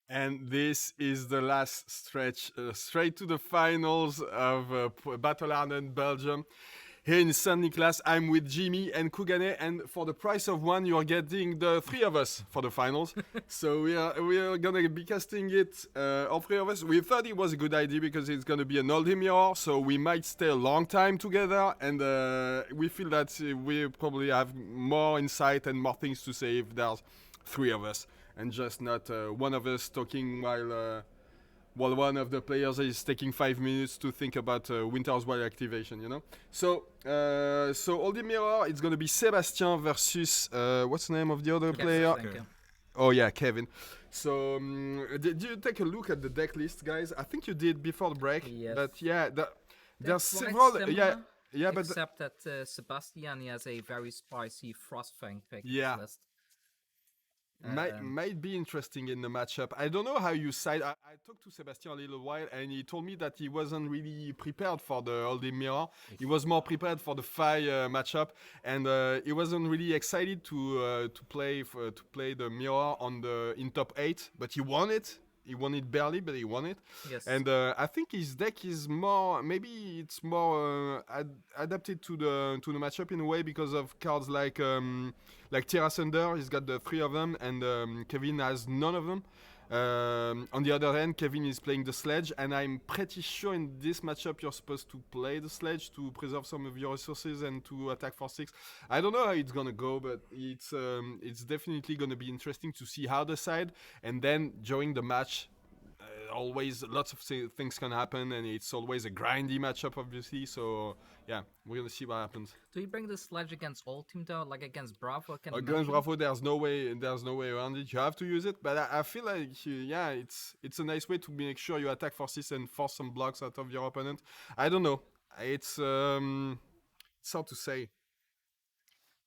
And this is the last stretch, straight to the finals of Battle-Hardened Belgium. Here in Sint-Niklaas, I'm with Jimmy and Kugane, and for the price of one, you're getting the three of us for the finals. So we are gonna be casting it, all three of us. We thought it was a good idea because it's gonna be an Oldhim mirror, so we might stay a long time together, and we feel that we probably have more insight and more things to say if there's three of us and just not one of us talking while one of the players is taking 5 minutes to think about Winter's Wild activation, you know? So Oldhim Mirror, it's gonna be Sébastien versus, what's the name of the other player? Oh yeah, Kevin. So did you take a look at the deck list, guys? I think you did before the break. Yes. But yeah, there's several. Similar, yeah, but except that Sébastien has a very spicy Frostfang pick Yeah. in his list. Might be interesting in the matchup. I don't know how you side. I talked to Sébastien a little while, and he told me that he wasn't really prepared for the Oldhim Mirror. He was more prepared for the Fi matchup, and he wasn't really excited to play the Mirror in top 8. But he won it. He won it barely, but he won it. Yes. And I think his deck is maybe it's more adapted to the matchup in a way because of cards like Terra Thunder. He's got the three of them, and Kevin has none of them. On the other hand, Kevin is playing the Sledge, and I'm pretty sure in this matchup you're supposed to play the Sledge to preserve some of your resources and to attack for 6. I don't know how it's gonna go, but it's definitely gonna be interesting to see how the side, and then during the match, always lots of things can happen, and it's always a grindy matchup, obviously. So yeah, we're gonna see what happens. Do you bring the Sledge against Oldhim though, like against Bravo? Against Bravo, there's no way around it. You have to use it, but I feel like yeah, it's a nice way to make sure you attack for 6 and force some blocks out of your opponent. I don't know. It's hard to say.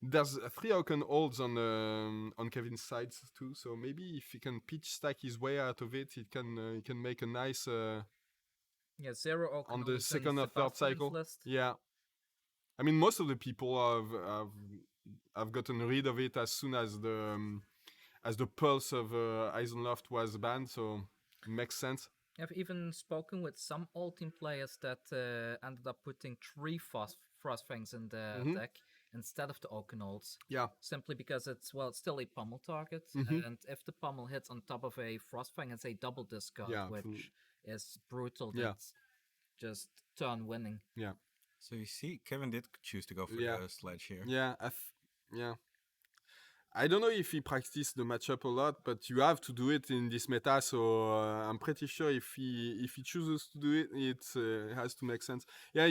There's 3 Oaken Olds on Kevin's sides too, so maybe if he can pitch stack his way out of it, he can make a nice 0 Oaken on the Olds second in or third Sebastian's cycle. list. Yeah, I mean most of the people have gotten rid of it as soon as the pulse of Eisenloft was banned, so it makes sense. I've even spoken with some Oldhim players that ended up putting 3 Frostfangs in the deck instead of the Oaken Olds. Yeah. Simply because it's still a pummel target, and if the pummel hits on top of a Frostfang, it's a double discard, which is brutal. Yeah. That's just turn winning. Yeah. So you see, Kevin did choose to go for the Sledge here. Yeah, yeah. I don't know if he practiced the matchup a lot, but you have to do it in this meta. So I'm pretty sure if he chooses to do it, it has to make sense. Yeah,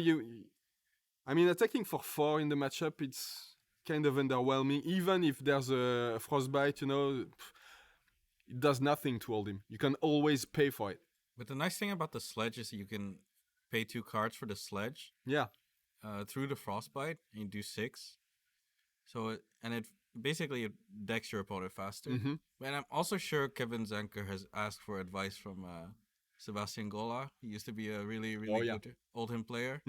I mean, attacking for 4 in the matchup, it's kind of underwhelming. Even if there's a Frostbite, it does nothing to Oldhim. You can always pay for it. But the nice thing about the Sledge is you can pay 2 cards for the Sledge. Yeah. Through the Frostbite, and you do 6. So it basically decks your opponent faster. And I'm also sure Kevin Zanker has asked for advice from Sébastien Gola. He used to be a really good Oldhim player.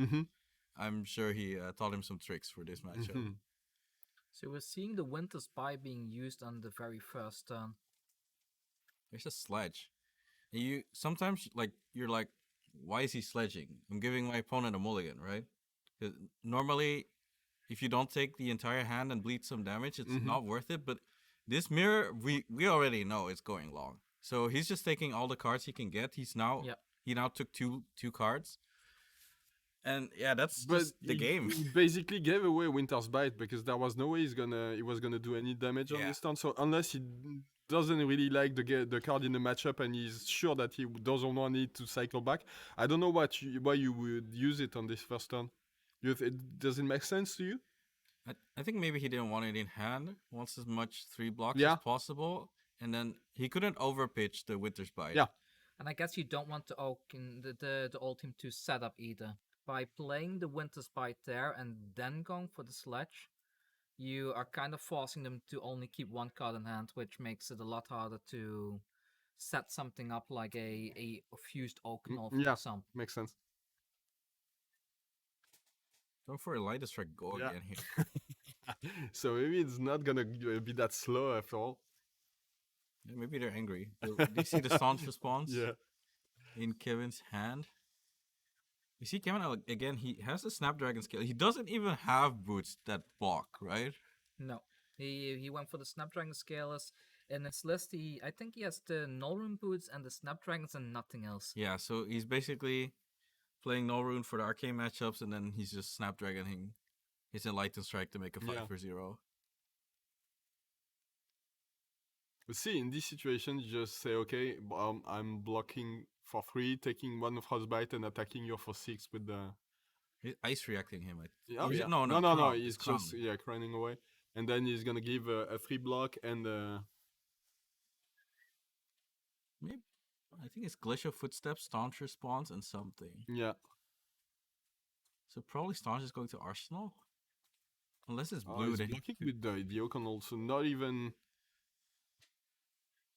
I'm sure he taught him some tricks for this matchup. So we're seeing the Winter Spy being used on the very first turn. There's a Sledge. And you sometimes you're like, why is he sledging? I'm giving my opponent a mulligan, right? Normally, if you don't take the entire hand and bleed some damage, it's not worth it. But this mirror, we already know it's going long. So he's just taking all the cards he can get. He now took two cards. And yeah, that's just the game. He basically gave away Winter's Bite because there was no way he was gonna do any damage on this turn. So unless he doesn't really like the card in the matchup and he's sure that he doesn't want it to cycle back, I don't know why you would use it on this first turn. Does it make sense to you? I think maybe he didn't want it in hand. Wants as much 3 blocks as possible, and then he couldn't overpitch the Winter's Bite. Yeah, and I guess you don't want the Oldhim to set up either. By playing the Winter's Bite there and then going for the Sledge, you are kind of forcing them to only keep 1 card in hand, which makes it a lot harder to set something up like a fused Oaken Old, for example. Makes sense. Go for a Light Strike go again here. So maybe it's not gonna be that slow after all. Yeah, maybe they're angry. Do you see the staunch response Yeah. in Kevin's hand? You see, Kevin, again, he has the Snapdragon skill. He doesn't even have boots that block, right? No, he went for the Snapdragon Scalers. In his list, I think he has the Nullrune boots and the Snapdragons and nothing else. Yeah, so he's basically playing No Rune for the arcane matchups, and then he's just Snapdragoning his Enlightened Strike to make a 5 Yeah. for 0. But see, in this situation, you just say, okay, I'm blocking for 3, taking 1 Frostbite and attacking you for 6 with the... He's ice reacting him. Oh, Or is yeah. it- no, No, Crown, he's Crown. just, yeah, crowning away. And then he's gonna give a 3 block and... Maybe, I think it's Glacial Footsteps, Staunch Response, and something. yeah. So probably Staunch is going to Arsenal? Unless it's Oh, blue. he's Then blocking with the Yokon also, not even...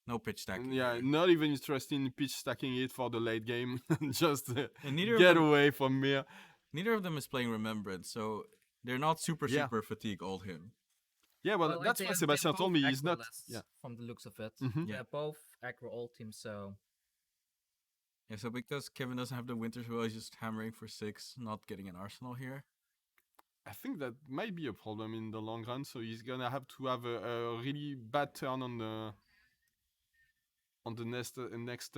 no pitch stacking. Yeah, here. not even interested in pitch stacking it for the late game. Just And neither get of them, away from me. neither of them is playing Remembrance, so they're not super Yeah. fatigue Oldhim. Yeah, well, that's they what they're Sébastien told both me. He's aggro not... lists Yeah. from the looks of it. Mhm. Yeah. They're both aggro Oldhim, so Yeah, so because Kevin doesn't have the Winter's Will, he's just hammering for 6, not getting an Arsenal here. I think that might be a problem in the long run. So he's gonna have to have a really bad turn on the next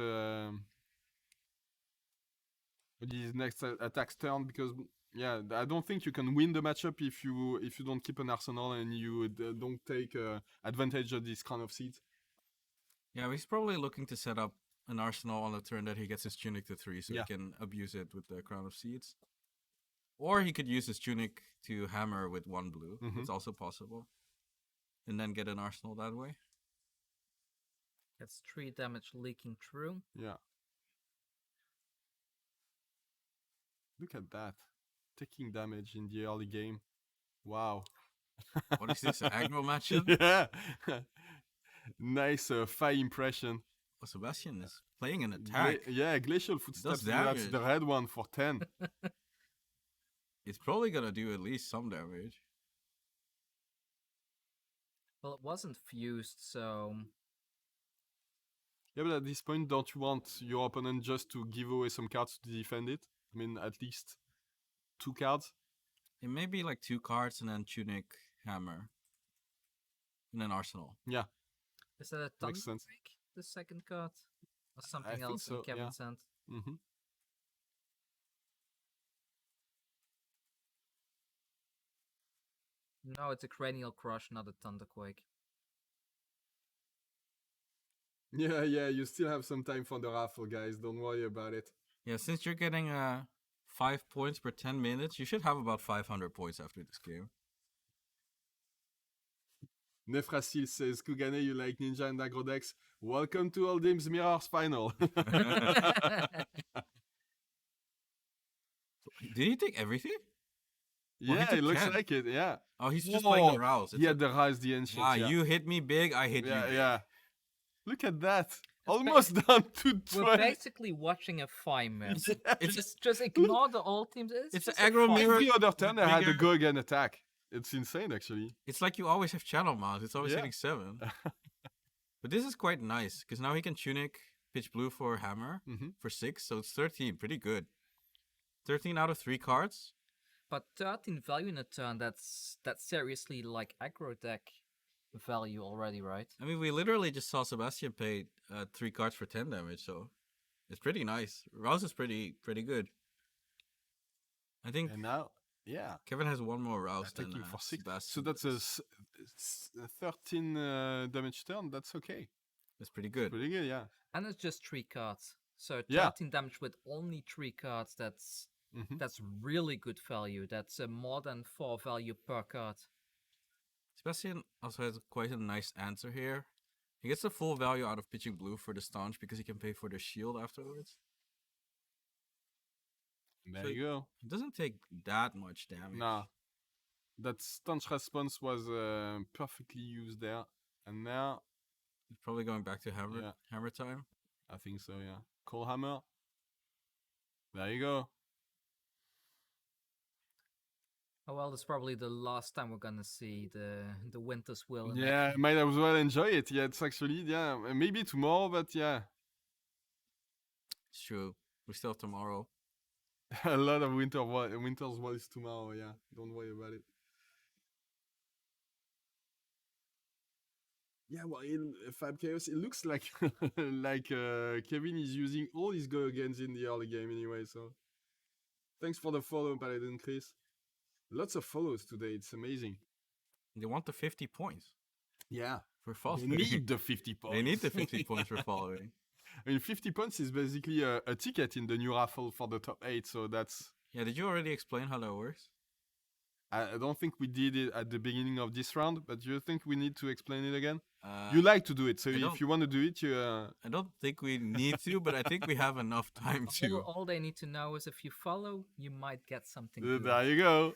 his next attack's turn, because yeah, I don't think you can win the matchup if you don't keep an arsenal and you don't take advantage of this kind of seeds. Yeah, but he's probably looking to set up an Arsenal on the turn that he gets his Tunic to 3, so Yeah. he can abuse it with the Crown of Seeds. Or he could use his Tunic to hammer with 1 blue. Mhm. It's also possible. And then get an Arsenal that way. gets 3 damage leaking through. Yeah. Look at that, taking damage in the early game. Wow. What is this, an aggro matchup? Yeah. Nice 5 impression. Oh, Sébastien is playing an attack. Yeah, Glacial Footsteps. That's damage. the red one for 10. It's probably gonna do at least some damage. Well, it wasn't fused, so Yeah, but at this point, don't you want your opponent just to give away some cards to defend it? I mean, at least 2 cards. It may be like 2 cards and then Tunic, Hammer. And then Arsenal. Yeah, is that a Makes Thunder sense. Quake, the second card? Or something think else so, in Kevin yeah. sent? hmm No, it's a Cranial Crush, not a Thunderquake. yeah. You still have some time for the raffle, guys. Don't worry about it. Yeah, since you're getting 5 points per 10 minutes, you should have about 500 points after this game. Nefrasil says, Kugane, you like Ninja and Aggro decks? Welcome to Oldhim's Mirrors final. Did he take everything? Well, he Yeah, took it looks 10. like it, yeah. Oh, he's just playing the Whoa, Rouse. Yeah, the Rise, the Ancient. Ah, yeah. you hit me big, I hit you Yeah, big. yeah. Look at that. Almost down to We're 20. basically watching a 5 match. It's Just ignore the old teams. It's just an a aggro five. mirror. Every other turn, I had to bigger. go again attack. It's insane, actually. It's like you always have channel mounts. It's always Yeah. hitting 7. But this is quite nice, because now he can Tunic pitch blue for Hammer Mhm. for 6, so it's 13. Pretty good. 13 out of 3 cards. But 13 value in a turn, that's seriously like aggro deck value already, right? I mean, we literally just saw Sébastien pay 3 cards for 10 damage, so it's pretty nice. Rouse is pretty good. I think And now, yeah. Kevin has 1 more Rouse than Attacking for 6. Sébastien So that's a does. 13 damage turn. That's okay. That's pretty good. Pretty good, yeah. And it's just 3 cards. So Yeah. 13 damage with only 3 cards, that's Mhm. that's really good value. That's more than 4 value per card. Sébastien also has quite a nice answer here. He gets the full value out of pitching blue for the staunch because he can pay for the shield afterwards. There So- you go. It doesn't take that much damage. Nah. That staunch response was perfectly used there. And now, He's probably going back to hammer Yeah. hammer time. I think so, yeah. Cold Hammer. There you go. Oh well, it's probably the last time we're gonna see the Winter's Will. In Yeah, action. might as well enjoy it. Yeah, it's actually, yeah, maybe tomorrow, but yeah, It's true. We still have tomorrow. a lot of Winter's Wall is tomorrow. Yeah, don't worry about it. Yeah, well, in Fab Chaos, it looks like like Kevin is using all his go against in the early game anyway. So thanks for the follow, Paladin Chris. Lots of follows today. It's amazing. They want the 50 points Yeah, for they following. need the 50 points. They need the 50 points for following. I mean, 50 points is basically a ticket in the new raffle for the top 8. So that's. Yeah, did you already explain how that works? I don't think we did it at the beginning of this round, but do you think we need to explain it again? Uh, You like to do it, so I if don't- you want to do it, you. I don't think we need to, but I think we have enough time to. All they need to know is if you follow, you might get something. Good. There you go.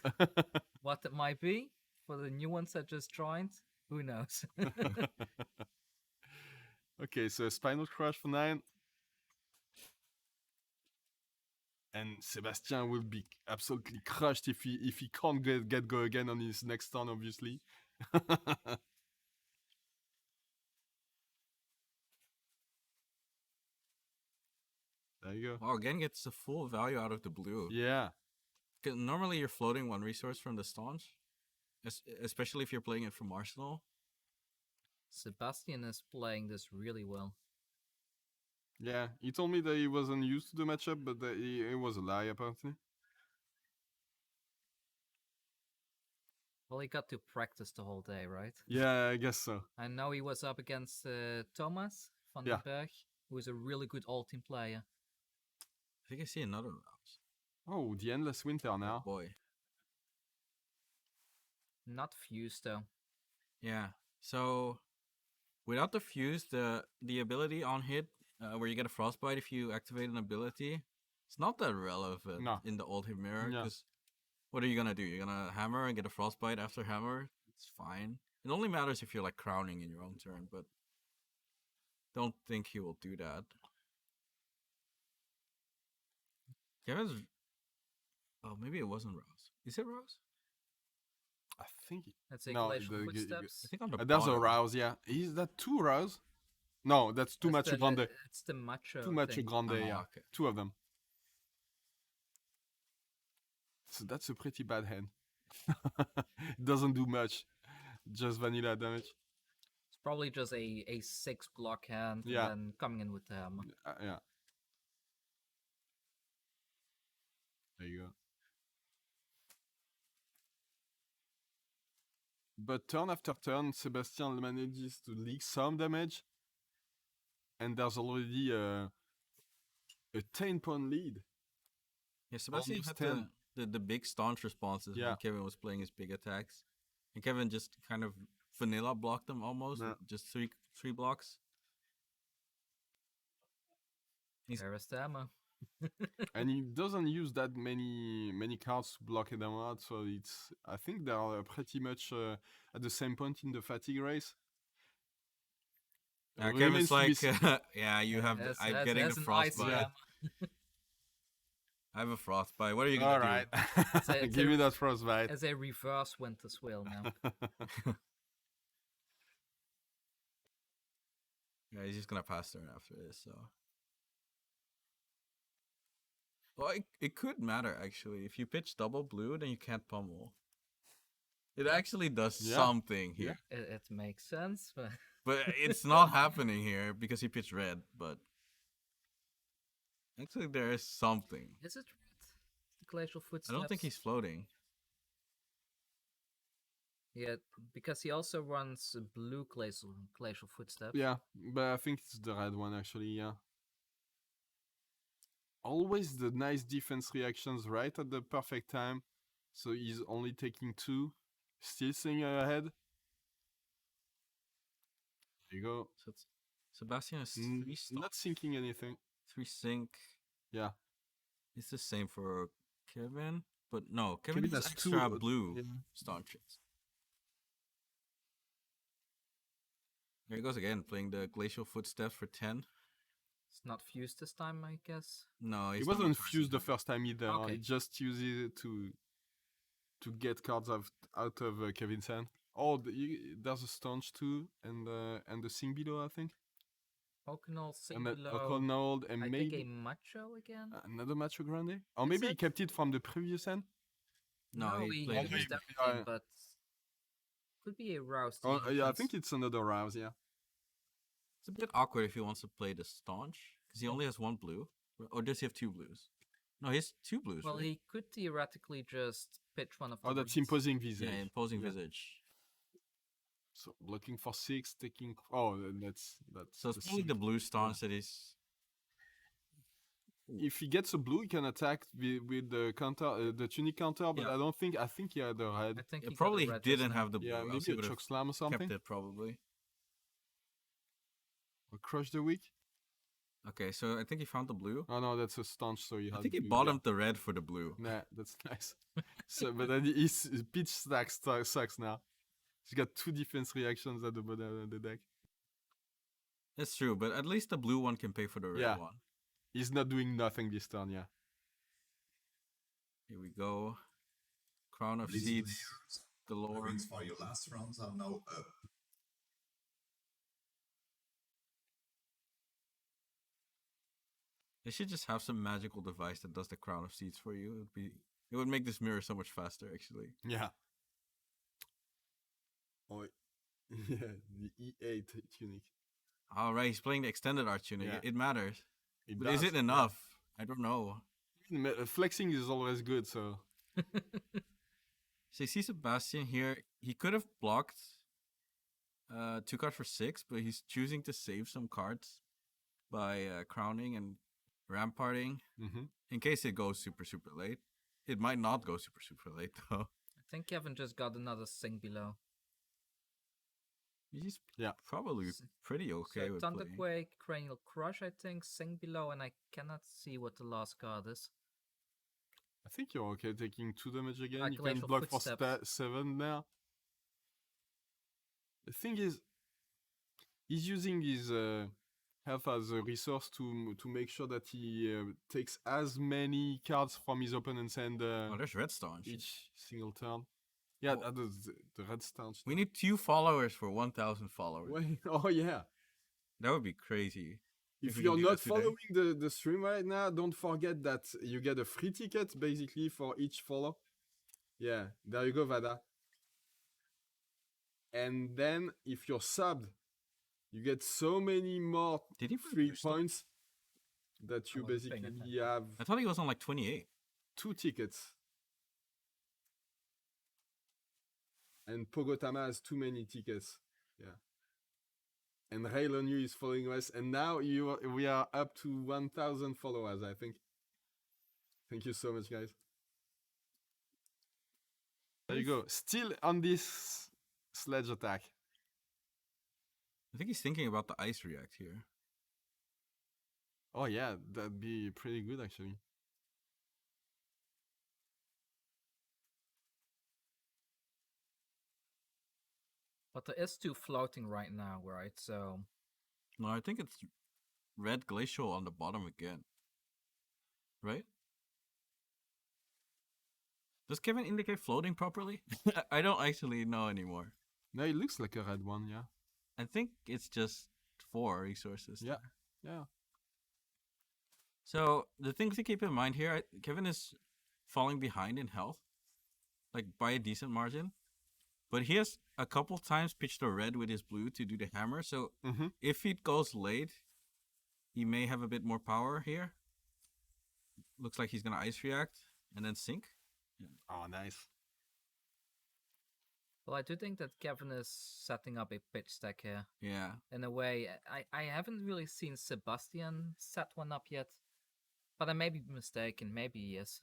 What it might be for the new ones that just joined, who knows? Okay, so Spinal Crush for 9. And Sébastien will be absolutely crushed if he can't get go again on his next turn, obviously. There you go. Well, again, gets the full value out of the blue. Yeah. 'Cause normally you're floating one resource from the staunch, especially if you're playing it from Arsenal. Sébastien is playing this really well. Yeah, he told me that he wasn't used to the matchup, but that it was a lie, apparently. Well, he got to practice the whole day, right? Yeah, I guess so. I know he was up against Thomas van Yeah. den Berg, who is a really good Oldhim player. I think I see another rouse. Oh, the Endless Winter now. Boy. Not fused though. Yeah. So without the fuse, the ability on hit where you get a frostbite if you activate an ability, it's not that relevant No. in the Oldhim mirror. Yeah. Because what are you gonna do? You're gonna hammer and get a frostbite after hammer. It's fine. It only matters if you're like crowning in your own turn, but don't think he will do that. Kevin's. Oh, maybe it wasn't Rouse. Is it Rouse? I think. Let's say No, Glacial the- Footsteps. I think on the That's a bottom. rouse, yeah. Is that 2 rouse? No, that's too much grande. It's the macho. Too much thing. grande, Oh, yeah. okay. 2 of them. So that's a pretty bad hand. It doesn't do much. Just vanilla damage. It's probably just a 6 block hand Yeah. and then coming in with the hammer. Yeah. There you go. But turn after turn, Sébastien manages to leak some damage. And there's already a 10-point lead. Yeah, Sebastian Almost had 10. the big staunch responses Yeah. when Kevin was playing his big attacks. And Kevin just kind of vanilla blocked them almost. Yeah. Just three blocks. He's- There is the hammer. And he doesn't use that many cards to block them out, so it's. I think they are pretty much at the same point in the fatigue race. Kevin's Remains to be like, s- yeah, you have. I'm That's- getting that's the an icy frostbite. hammer. I have a frostbite. What are you gonna All do? right, it's give a- me that frostbite. As a reverse Winter's Will now. Yeah, he's just gonna pass turn after this. So, well, it could matter actually. If you pitch double blue, then you can't pummel. It actually does Yeah. something here, It makes sense, but but it's not happening here because he pitched red. But actually, there is something. is it red? The Glacial Footsteps? I don't think he's floating. Yeah, because he also runs a blue glacial Footsteps. Yeah, but I think it's the red one actually. Yeah. Always the nice defense reactions right at the perfect time. So he's only taking 2, still staying ahead. There you go. So it's Sebastian is Mm, three stop, Not sinking anything. 3 sink. Yeah. It's the same for Kevin, but no, Kevin Kevin has has extra 2, blue yeah. staunches. There he goes again, playing the Glacial Footsteps for 10. It's not fused this time, I guess. No, He he's not wasn't forcing fused the him. first time either. Okay. He just used it to. to get cards out of Kevin's hand. Oh, there's a staunch too, and the Sing below, I think. Okanol, Sing And a below. Okanol, and I maybe think a Macho again. another Macho Grande. Or Is maybe he it? kept it from the previous hand. No, he played it. used Yeah. everything, but could be a Rouse. Oh, yeah, I think it's another Rouse, yeah. It's a bit awkward if he wants to play the staunch because he only has 1 blue, or does he have 2 blues? No, he has 2 blues. Well, right? he could theoretically just pitch one of the. Oh, that's reeds. Imposing Visage. Yeah, imposing Yeah. visage. So blocking for 6, taking. Oh, that's. So it's the probably Sing. the blue staunch that he's. If he gets a blue, he can attack with the counter, the tunic counter. But Yeah. I think he had the red. I think Yeah, he probably got a red didn't just now. have the blue. Yeah, else maybe he a would have choke slam or something. kept it probably. Or crush the weak. Okay, so I think he found the blue. Oh no, that's a staunch. So you I had think he to, bottomed the red for the blue. Nah, that's nice. So, but then his pitch stack sucks now. He's got 2 defense reactions at the bottom of the deck. That's true, but at least the blue one can pay for the red Yeah. one. He's not doing nothing this turn, yeah. Here we go. Crown of Please Seeds players, the galore. rings for your last rounds are now up. They should just have some magical device that does the Crown of Seeds for you. It would make this mirror so much faster, actually. Yeah. Oh, yeah, the E8 tunic. All right, he's playing the extended art tunic. Yeah. It matters. It But is does, it enough? I don't know. yeah. Flexing is always good, so. So you see Sébastien here. He could have blocked 2 cards for 6, but he's choosing to save some cards by crowning and ramparting Mm-hmm. in case it goes super, super late. It might not go super, super late, though. I think Kevin just got another Sing below. He's Yeah. probably S- pretty okay So with playing. Thunderquake, Cranial Crush, I think, Sing below, and I cannot see what the last card is. I think you're okay taking 2 damage again. Like You can Glacial block for Footsteps. 7 now. The thing is, he's using his health as a resource to make sure that he takes as many cards from his opponent's hand Oh, there's Red Staunch. each single turn. Yeah, Oh. the red stance. We need 2 followers for 1,000 followers. Wait, oh yeah. That would be crazy. If we you're can do not that today. following the stream right now, don't forget that you get a free ticket basically for each follow. Yeah, there you go, Vada. And then if you're subbed, you get so many more Did he put free blue stuff? points that you I wasn't paying basically attention. have I thought he was on like 28. 2 tickets. And Pogotama has too many tickets. Yeah. And Raylonu is following us. And now we are up to 1,000 followers, I think. Thank you so much, guys. There you go. Still on this sledge attack. I think he's thinking about the ice react here. Oh yeah, that'd be pretty good actually. But there is 2 floating right now, right? So No, I think it's red glacial on the bottom again. Right? Does Kevin indicate floating properly? I don't actually know anymore. No, it looks like a red one, yeah. I think it's just 4 resources. Yeah. Yeah. So the thing to keep in mind here, Kevin is falling behind in health, like by a decent margin. But he has a couple times pitched a red with his blue to do the hammer. So Mm-hmm. if it goes late, he may have a bit more power here. Looks like he's gonna ice react and then sink. Oh, nice. well, I do think that Kevin is setting up a pitch stack here. Yeah. In a way, I haven't really seen Sébastien set one up yet. But I may be mistaken, maybe he is.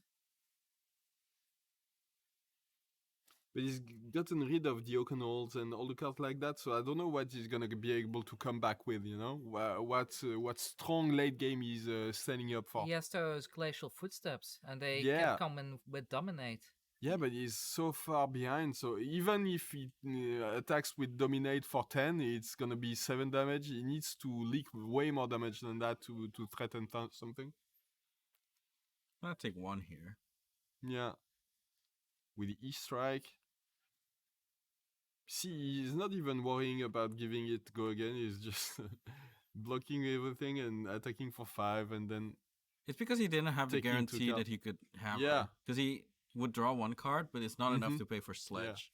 But he's gotten rid of the Okanals and all the cards like that, so I don't know what he's gonna be able to come back with. You know, what strong late game he's setting up for. He has those glacial footsteps, and they Yeah. can come in with dominate. Yeah, but he's so far behind. So even if he attacks with dominate for 10, it's gonna be 7 damage. He needs to leak way more damage than that to threaten something. I'm gonna take 1 here. Yeah. with E-Strike. See, he's not even worrying about giving it go again. He's just blocking everything and attacking for 5, and then It's because he didn't have the taking into guarantee account. that he could hammer. Yeah. Because he would draw 1 card, but it's not enough Mhm. to pay for Sledge.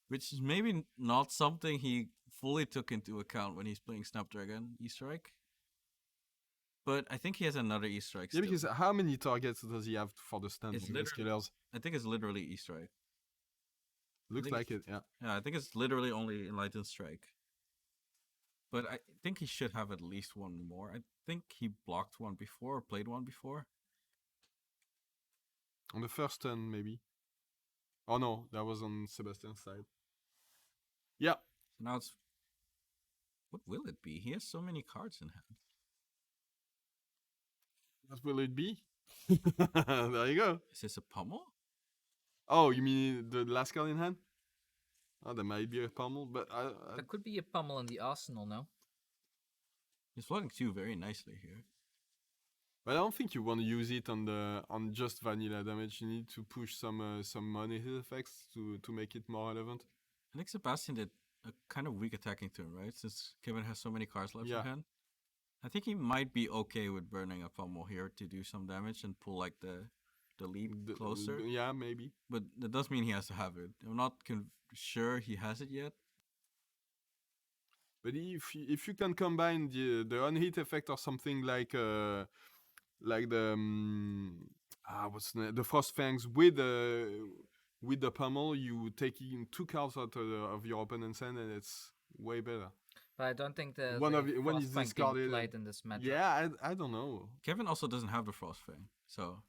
Which is maybe not something he fully took into account when he's playing Snapdragon E-Strike. But I think he has another E-Strike Yeah, still. because how many targets does he have for the stand It's on the scalers? I think it's literally E-Strike. Looks think like it, yeah. Yeah, I think it's literally only Enlightened Strike. But I think he should have at least 1 more. I think he blocked 1 before or played 1 before. On the first turn, maybe. Oh no, that was on Sebastian's side. Yeah. So now it's... What will it be? He has so many cards in hand. What will it be? There you go. Is this a pummel? Oh, you mean the last card in hand? Oh, that might be a pummel, but That could be a pummel in the arsenal, no? He's floating 2 very nicely here. but I don't think you want to use it on just vanilla damage. You need to push some money hit effects to make it more relevant. I think Sébastien did a kind of weak attacking turn, right? Since Kevin has so many cards left Yeah. in hand. I think he might be okay with burning a pummel here to do some damage and pull like the leap closer. Yeah, maybe. But that does mean he has to have it. I'm not sure he has it yet. But if you can combine the unhit effect or something like the what's the Frost Fangs with the pummel, you taking 2 cards out of your opponent's hand, and it's way better. But I don't think the When is Frostfang being discarded, played in this matchup. Yeah, I don't know. Kevin also doesn't have the Frostfang, so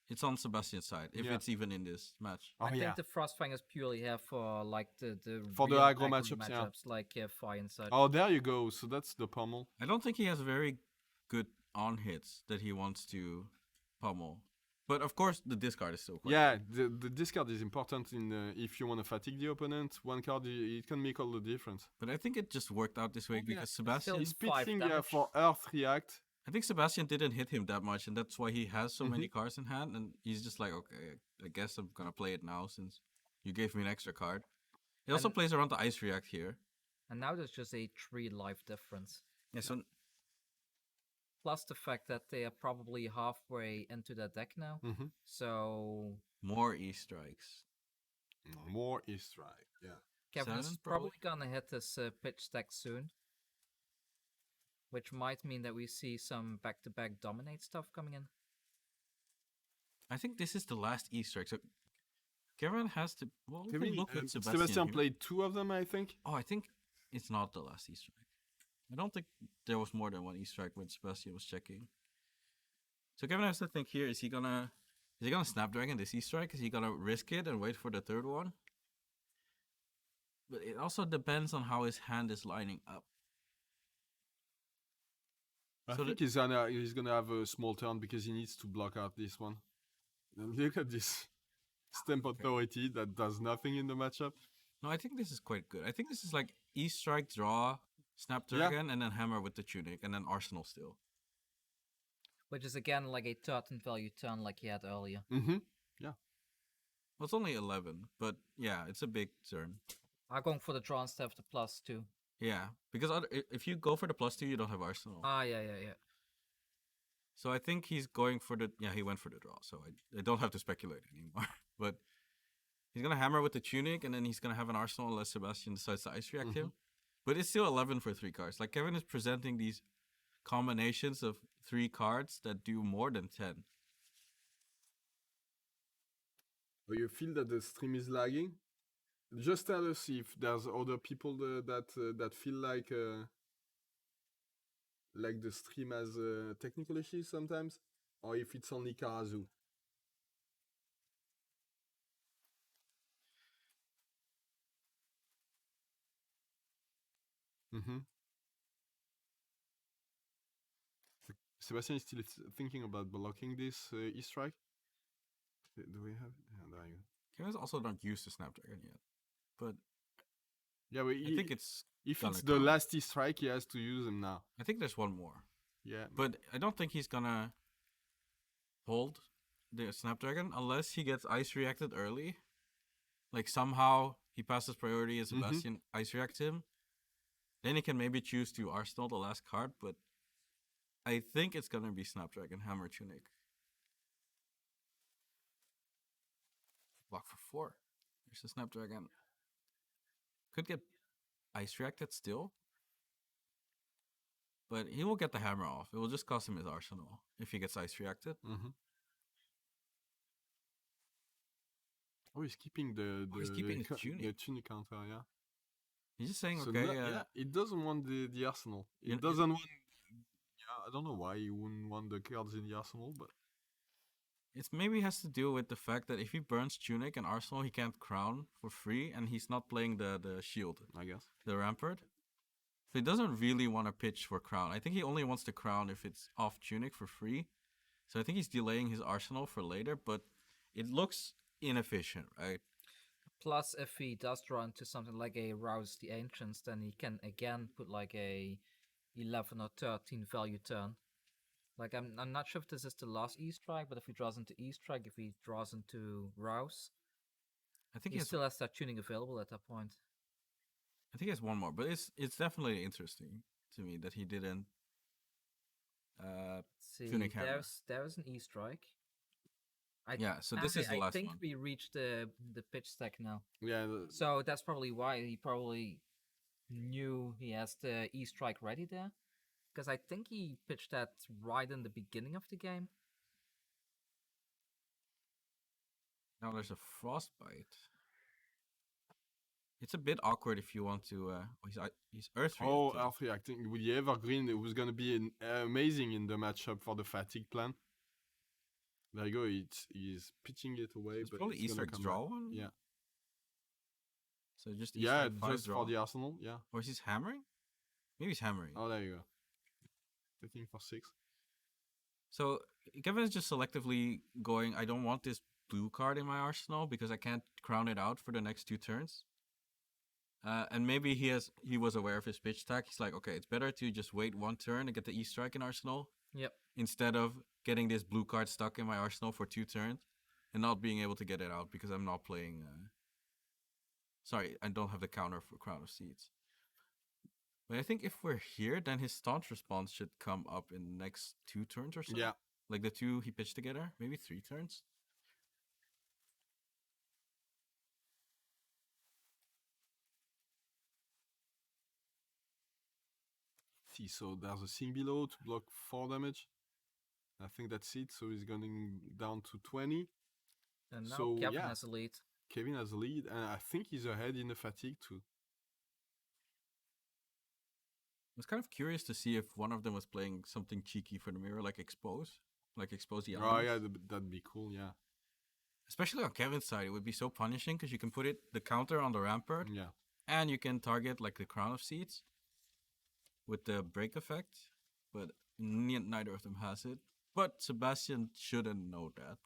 it's on Sebastian's side if Yeah. it's even in this match. Oh I yeah. think the Frostfang is purely here for like the For the real aggro matchups, yeah. like Fire and such. Oh, there you go. So that's the pummel. I don't think he has very good on hits that he wants to pummel. But of course, the discard is still quite Yeah, good. the discard is important in if you want to fatigue the opponent. 1 card, it can make all the difference. But I think it just worked out this way because still Sebastian... He's 5 pitching damage. for Earth React. I think Sebastian didn't hit him that much, and that's why he has so Mm-hmm. many cards in hand. And he's just like, okay, I guess I'm gonna play it now since you gave me an extra card. He also And- plays around the Ice React here. And now there's just a 3 life difference. Yeah, so Plus the fact that they are probably halfway into their deck now. Mm-hmm. So more E-strikes. More E-Strike, yeah. Kevin is 7 probably gonna hit this pitch stack soon. Which might mean that we see some back-to-back dominate stuff coming in. I think this is the last E-strike. So Kevin has to... Well, we can Kevin, look at Sebastian Sebastian here. played 2 of them, I think. Oh, I think it's not the last E-strike. I don't think there was more than 1 E-strike when Sebastian was checking. So Kevin has to think here, is he gonna Snapdragon this E-strike? Is he gonna risk it and wait for the 3rd one? But it also depends on how his hand is lining up. I So think he's gonna have a small turn because he needs to block out this one. And look at this stamp authority that does nothing in the matchup. No, I think this is quite good. I think this is like E-strike, draw, Snapdragon, and then hammer with the tunic, and then Arsenal still. Which is again like a 13 value turn like he had earlier. Mm-hmm. Well, it's only 11, but yeah, it's a big turn. I'm going for the draw instead of the +2. Yeah, because if you go for the +2, you don't have Arsenal. Ah, yeah. So I think he's going for the... Yeah, he went for the draw, so I don't have to speculate anymore. But he's going to hammer with the tunic, and then he's going to have an Arsenal unless Sebastian decides to Ice React him. But it's still 11 for 3 cards. Like, Kevin is presenting these combinations of 3 cards that do more than 10. Do you feel that the stream is lagging? Just tell us if there's other people that feel like the stream has technical issues sometimes, or if it's only Karazu. Mm-hmm. Sebastian is still thinking about blocking this E-strike. Do we have? Yeah, there you go. Kevin's also not used to Snapdragon yet. But Yeah, but I think it's... if gonna it's the come. last E-strike, he has to use them now. I think there's one more. Yeah, But I don't think he's gonna hold the Snapdragon unless he gets ice reacted early. Like somehow he passes priority and Sébastien ice reacts him. Then he can maybe choose to Arsenal the last card, but I think it's gonna be Snapdragon Hammer Tunic. Block for 4. There's the Snapdragon. Could get ice reacted still. But he will get the hammer off. It will just cost him his arsenal if he gets ice reacted. Oh, he's keeping the he's keeping the tunic tunic. counter, yeah. He's just saying, So okay, yeah, it doesn't want the arsenal. It doesn't want. Yeah, I don't know why he wouldn't want the cards in the arsenal, but it's maybe has to do with the fact that if he burns tunic and arsenal, he can't crown for free, and he's not playing the shield, I guess the rampart. So he doesn't really want to pitch for crown. I think he only wants to crown if it's off tunic for free. So I think he's delaying his arsenal for later, but it looks inefficient, right? Plus, if he does draw into something like a Rouse the Ancients, then he can again put like a 11 or 13 value turn. Like, I'm not sure if this is the last E-Strike, but if he draws into E-Strike, if he draws into Rouse, I think he still has that tuning available at that point. I think he has one more, but it's definitely interesting to me that he didn't. See, Tunic hammer. there's an E-Strike. So this is the last I think one. we reached the pitch stack now. yeah. So that's probably why he probably knew he has the E-Strike ready there. Because I think he pitched that right in the beginning of the game. Now there's a frostbite. It's a bit awkward if you want to. He's earth reacting. Oh, earth reacting with the evergreen, it was gonna be amazing in the matchup for the fatigue plan. There you go. He's pitching it away, It's but probably it's gonna E-Strike come draw back. one. Yeah, So just yeah, E-Strike 5 just draw. for the arsenal. Yeah. Or is he hammering? Maybe he's hammering. Oh, there you go. Looking for 6. So Kevin is just selectively going. I don't want this blue card in my arsenal because I can't crown it out for the next 2 turns. And maybe he was aware of his pitch stack. He's like, okay, it's better to just wait 1 turn and get the E-Strike in arsenal. Yep. Instead of getting this blue card stuck in my arsenal for 2 turns and not being able to get it out because I'm not playing. Sorry, I don't have the counter for Crown of Seeds. But I think if we're here, then his staunch response should come up in the next 2 turns or so. Yeah. Like the 2 he pitched together, maybe 3 turns. See, so there's a thing below to block 4 damage. I think that's it. So he's going down to 20. And now So, Kevin yeah. has a lead. Kevin has a lead, and I think he's ahead in the fatigue too. I was kind of curious to see if one of them was playing something cheeky for the mirror, like expose the elements. Oh yeah, that'd be cool. Yeah. Especially on Kevin's side, it would be so punishing because you can put the counter on the rampart, Yeah. and you can target like the Crown of Seeds with the break effect, but neither of them has it. But Sébastien shouldn't know that,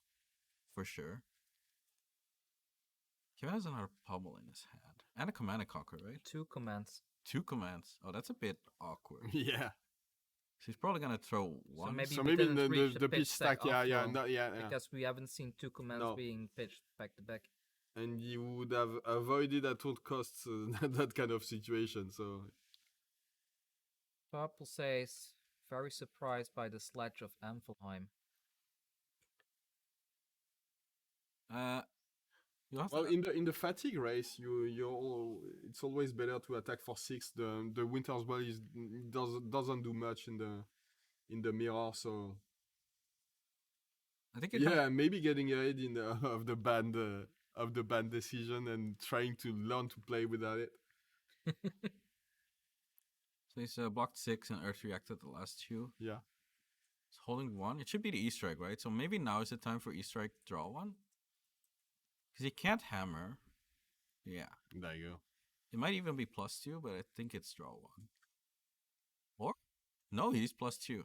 for sure. Kevin has another pummel in his hand. And a Command and Conquer, right? 2 commands. 2 commands. Oh, that's a bit awkward. Yeah. He's probably gonna throw one. maybe So we maybe didn't reach the pitch stack, yeah, off long, yeah. Because we haven't seen 2 commands No. being pitched back to back. And you would have avoided at all costs that kind of situation. So Purple says, very surprised by the Sledge of Oldhim. You'll have well, to, in the fatigue race, it's always better to attack for 6. The Winter's Bell doesn't do much in the mirror. So I think it yeah, maybe getting ahead of the band decision and trying to learn to play without it. So he's blocked 6 and Earth reacted the last 2. Yeah. He's holding 1. It should be the E-Strike, right? So maybe now is the time for E-Strike draw 1. Because he can't hammer. Yeah. There you go. It might even be +2, but I think it's draw 1. Or? No, he's +2.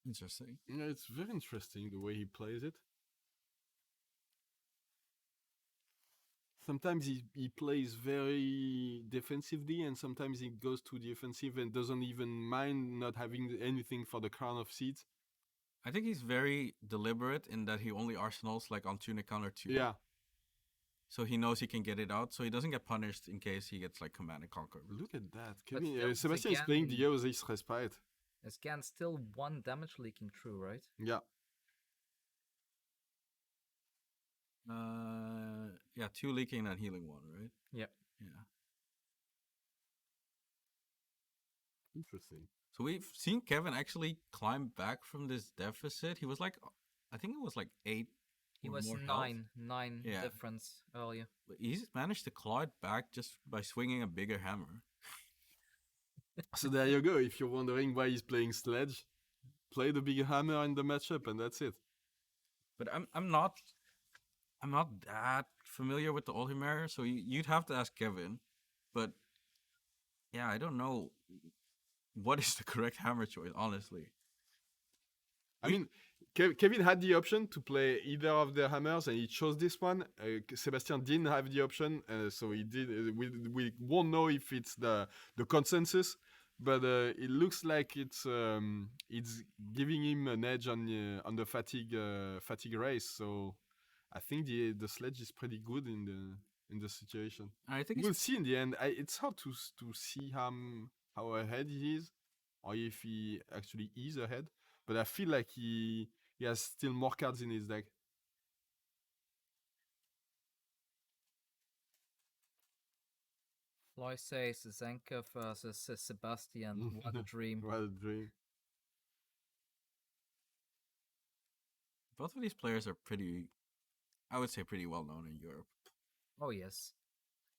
Interesting. Yeah, it's very interesting the way he plays it. Sometimes he plays very defensively, and sometimes he goes to the offensive and doesn't even mind not having anything for the Crown of Seeds. I think he's very deliberate in that he only arsenals like on tunic counter 2. Yeah. So he knows he can get it out, so he doesn't get punished in case he gets like command and conquer. Look at that. But Kevin, still, Sébastien is playing the again- Oasis Respite. Again, still 1 damage leaking through, right? Yeah. Yeah, 2 leaking and healing 1, right? Yep. Yeah. Interesting. So we've seen Kevin actually climb back from this deficit. He was like, I think it was like 8. He or was more health. 9 Yeah. difference earlier. But he's managed to claw it back just by swinging a bigger hammer. So there you go. If you're wondering why he's playing Sledge, play the big hammer in the matchup, and that's it. But I'm not that familiar with the Oldhim era, so you'd have to ask Kevin. But yeah, I don't know what is the correct hammer choice, honestly. I mean, Kevin had the option to play either of the hammers, and he chose this one. Sébastien didn't have the option, so he did. We won't know if it's the consensus, but it looks like it's giving him an edge on the fatigue race. So I think the Sledge is pretty good in the situation. I think We'll see in the end. It's hard to see how ahead he is, or if he actually is ahead. But I feel like he has still more cards in his deck. Floy says Zenka versus Sébastien. What a dream. What a dream. both of these players are pretty, I would say, pretty well known in Europe. Oh, yes.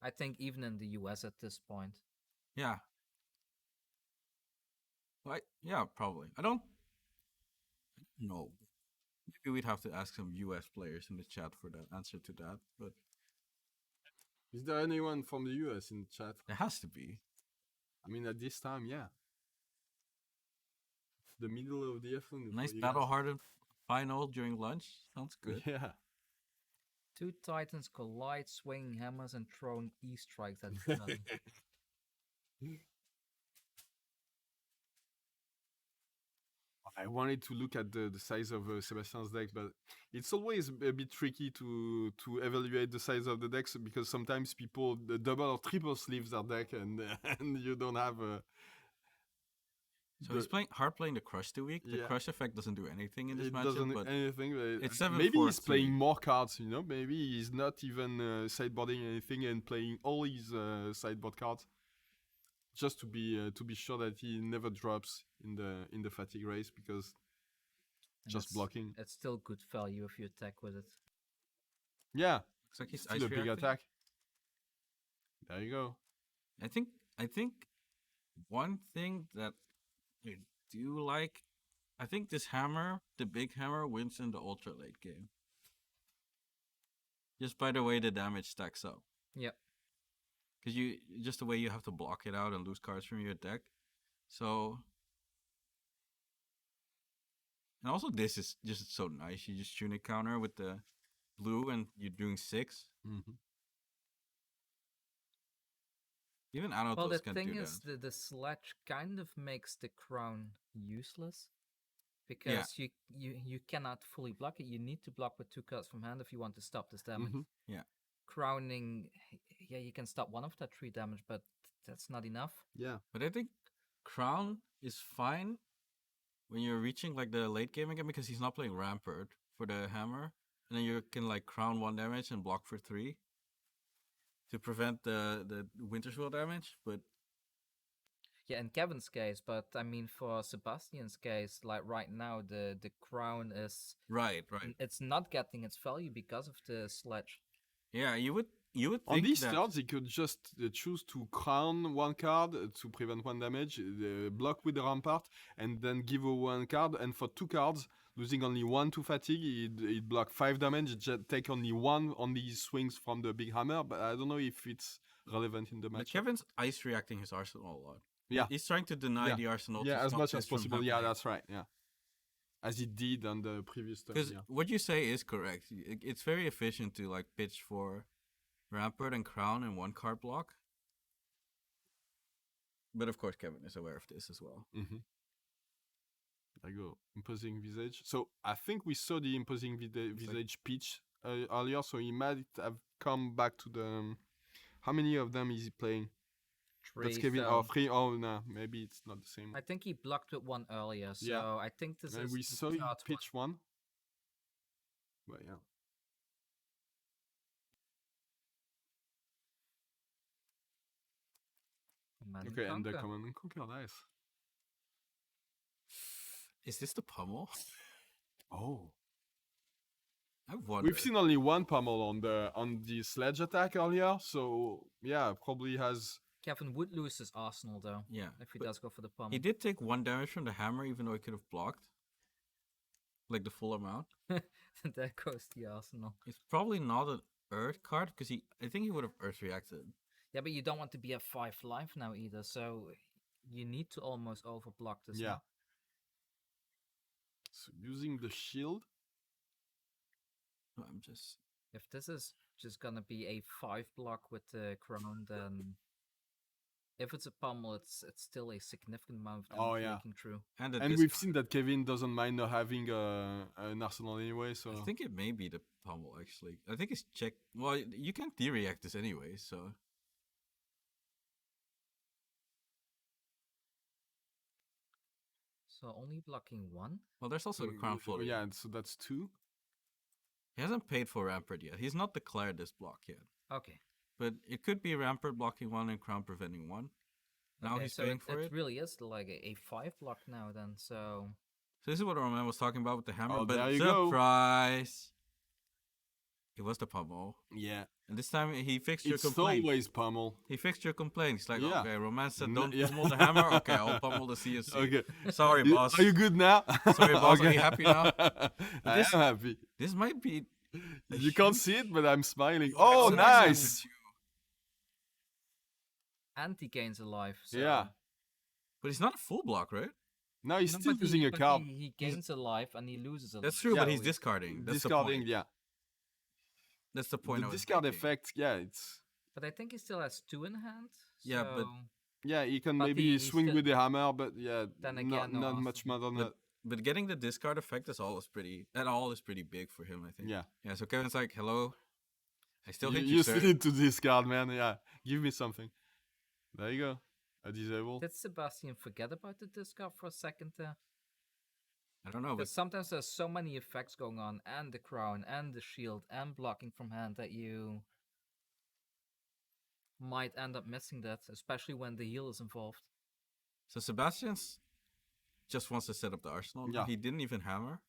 I think even in the US at this point. Yeah. Yeah, probably. I don't know. Maybe we'd have to ask some US players in the chat for the answer to that, but Is there anyone from the US in the chat? there has to be. I mean, at this time, yeah. The middle of the afternoon. Nice for you Battle-Hardened final during lunch. Sounds guys. good. Yeah. Two titans collide, swinging hammers and throwing E-strikes at each other. I wanted to look at the size of Sébastien's deck, but it's always a bit tricky to evaluate the size of the decks because sometimes people double or triple sleeves their deck and and you don't have So he's playing the Crush 2 week. The Yeah. Crush effect doesn't do anything in this it matchup, doesn't but anything. But it's maybe 7-4-3. he's playing more cards. Maybe he's not even sideboarding anything and playing all his sideboard cards, just to be sure that he never drops in the fatigue race because And just it's- blocking. It's still good value if you attack with it. Yeah, looks like he's still ice a big reacting. attack. There you go. I think one thing that I do like, I think this hammer, the big hammer, wins in the ultra late game. Just by the way the damage stacks up. Yep. Because just the way you have to block it out and lose cards from your deck. So, and also this is just so nice. You just tunic counter with the blue and you're doing 6. Mm-hmm. Even Well, the Anotos can thing do is, that. the sledge kind of makes the crown useless because you cannot fully block it. You need to block with 2 cards from hand if you want to stop this damage. Mhm. Yeah. Crowning, yeah, you can stop one of that 3 damage, but that's not enough. Yeah. But I think Crown is fine when you're reaching like the late game again because he's not playing Rampart for the hammer. And then you can like Crown 1 damage and block for 3 to prevent the Winter's Will damage. But Yeah, in Kevin's case, but I mean for Sebastian's case, like right now, the crown is right. it's not getting its value because of the sledge. Yeah, you would think On these that turns, he could just choose to crown 1 card to prevent 1 damage, block with the rampart, and then give a 1 card. And for 2 cards, losing only 1 to fatigue, he'd block 5 damage, take only 1 on these swings from the big hammer. But I don't know if it's relevant in the but match. Kevin's ice reacting his arsenal a lot. Yeah. He's trying to deny Yeah. the arsenal. Yeah, to as stop much this as from possible. Yeah, happening. that's right. Yeah, as he did on the previous turn. Because Yeah. what you say is correct. It's very efficient to like pitch for Rampart and Crown in 1 card block. But of course, Kevin is aware of this as well. Mm-hmm. There you go. Imposing visage. So I think we saw the imposing visage pitch earlier. So he might have come back to the. How many of them is he playing? That's 3. Kevin. So Oh, 3. Oh no, maybe it's not the same. I think he blocked with 1 earlier. So Yeah. I think this And is we the saw third him one. pitch one. But yeah. Command Okay, and the Conquer. Command and Conquer, nice. Is this the pummel? Oh. I wonder. We've seen only one pummel on the sledge attack earlier, so yeah, probably has. Kevin would lose his arsenal though. Yeah, If he but does go for the pummel. he did take 1 damage from the hammer, even though he could have blocked. Like the full amount. There goes the arsenal. It's probably not an Earth card, because I think he would have Earth reacted. Yeah, but you don't want to be at 5 life now either, so you need to almost overblock this. Yeah. Now. So using the shield. I'm just... If this is just gonna be a 5 block with the crown, then if it's a pummel, it's still a significant amount of damage breaking through. And we've seen that Kevin doesn't mind not having an arsenal anyway, so. I think it may be the pummel, actually. I think it's check... Well, you can't de-react this anyway, so... So only blocking 1? Well, there's also the crown floating. Yeah, so that's 2. He hasn't paid for Rampart yet. He's not declared this block yet. Okay. But it could be Rampart blocking 1 and crown preventing 1. Now Okay, he's so paying for it. It really is like a 5 block now then, so... So this is what Roman was talking about with the hammer. Oh, but there you go. surprise! It was the pummel. Yeah. And this time he fixed your It's complaint. always pummel. He fixed your complaint. He's like, Yeah. okay, Roman said N- don't yeah. pummel the hammer. Okay, I'll pummel the CSC. Okay. Sorry, boss. Are you good now? Sorry, boss. Are Okay. you happy now? I This- am happy. This might be... You can't see it, but I'm smiling. Oh, nice. And he gains a life, so... Yeah. But it's not a full block, right? Now he's No, still but using a but card. He gains a life and he loses a life. That's true, Yeah. but he's discarding. That's Discarding, the point. yeah. That's the point. I The was discard making. effect, yeah, it's. But I think he still has 2 in hand. Yeah, but- so- Yeah, you can But maybe he swing still- with the hammer, but yeah, Then not again, no much more than But- that. But getting the discard effect is all pretty big for him, I think. Yeah. Yeah, so Kevin's like, hello. I still You, hate you you, still sir. need to discard, man. Yeah, give me something. There you go. A disable. Did Sébastien forget about the discard for a second there? I don't know, but Because sometimes there's so many effects going on, and the crown, and the shield, and blocking from hand, that you might end up missing that, especially when the heal is involved. so Sebastian's just wants to set up the arsenal. Yeah. He didn't even hammer.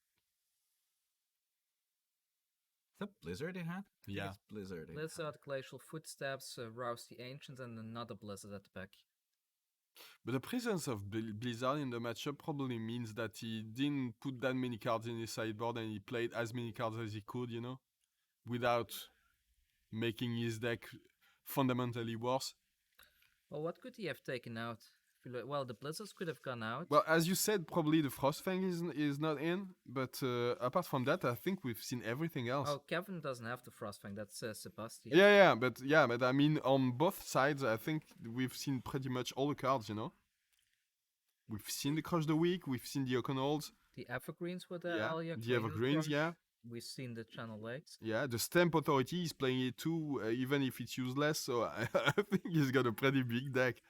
Is that Blizzard in hand? I think Yeah. it's Blizzard. in hand. Blizzard, Glacial Footsteps, Rouse the Ancients, and another Blizzard at the back. But the presence of Blizzard in the matchup probably means that he didn't put that many cards in his sideboard and he played as many cards as he could, you know, without making his deck fundamentally worse. Well, what could he have taken out? If you look- Well, the Blizzards could have gone out. Well, as you said, probably the Frostfang is not in, but apart from that, I think we've seen everything else. Oh, Kevin doesn't have the Frostfang, that's Sébastien. Yeah, but I mean, on both sides, I think we've seen pretty much all the cards, you know. We've seen the Crush the Weak, we've seen the Oakenholds, The Evergreens were there yeah, earlier. the Cranial Evergreens, Crush. yeah, We've seen the Channel Lakes. yeah. The Stamp Authority is playing it too, even if it's useless. So I think he's got a pretty big deck.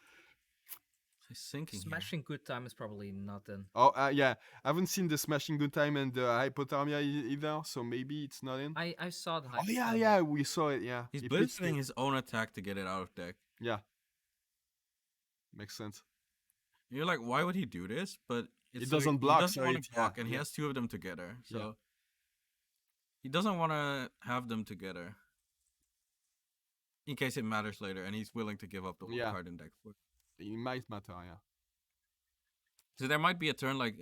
He's sinking here. Smashing Good Time is probably not in. Oh, yeah, I haven't seen the Smashing Good Time and the Hypothermia either, so maybe it's not in. I saw the Oh yeah, we saw it. Yeah, He's It fits blitzing the- his own attack to get it out of deck. Yeah, makes sense. You're like, why would he do this? But it's doesn't like, block, He doesn't so want to it's- block, yeah, and he yeah. has 2 of them together. So Yeah. he doesn't want to have them together in case it matters later, and he's willing to give up the one Yeah. card in deck for it. It might matter, yeah. So there might be a turn like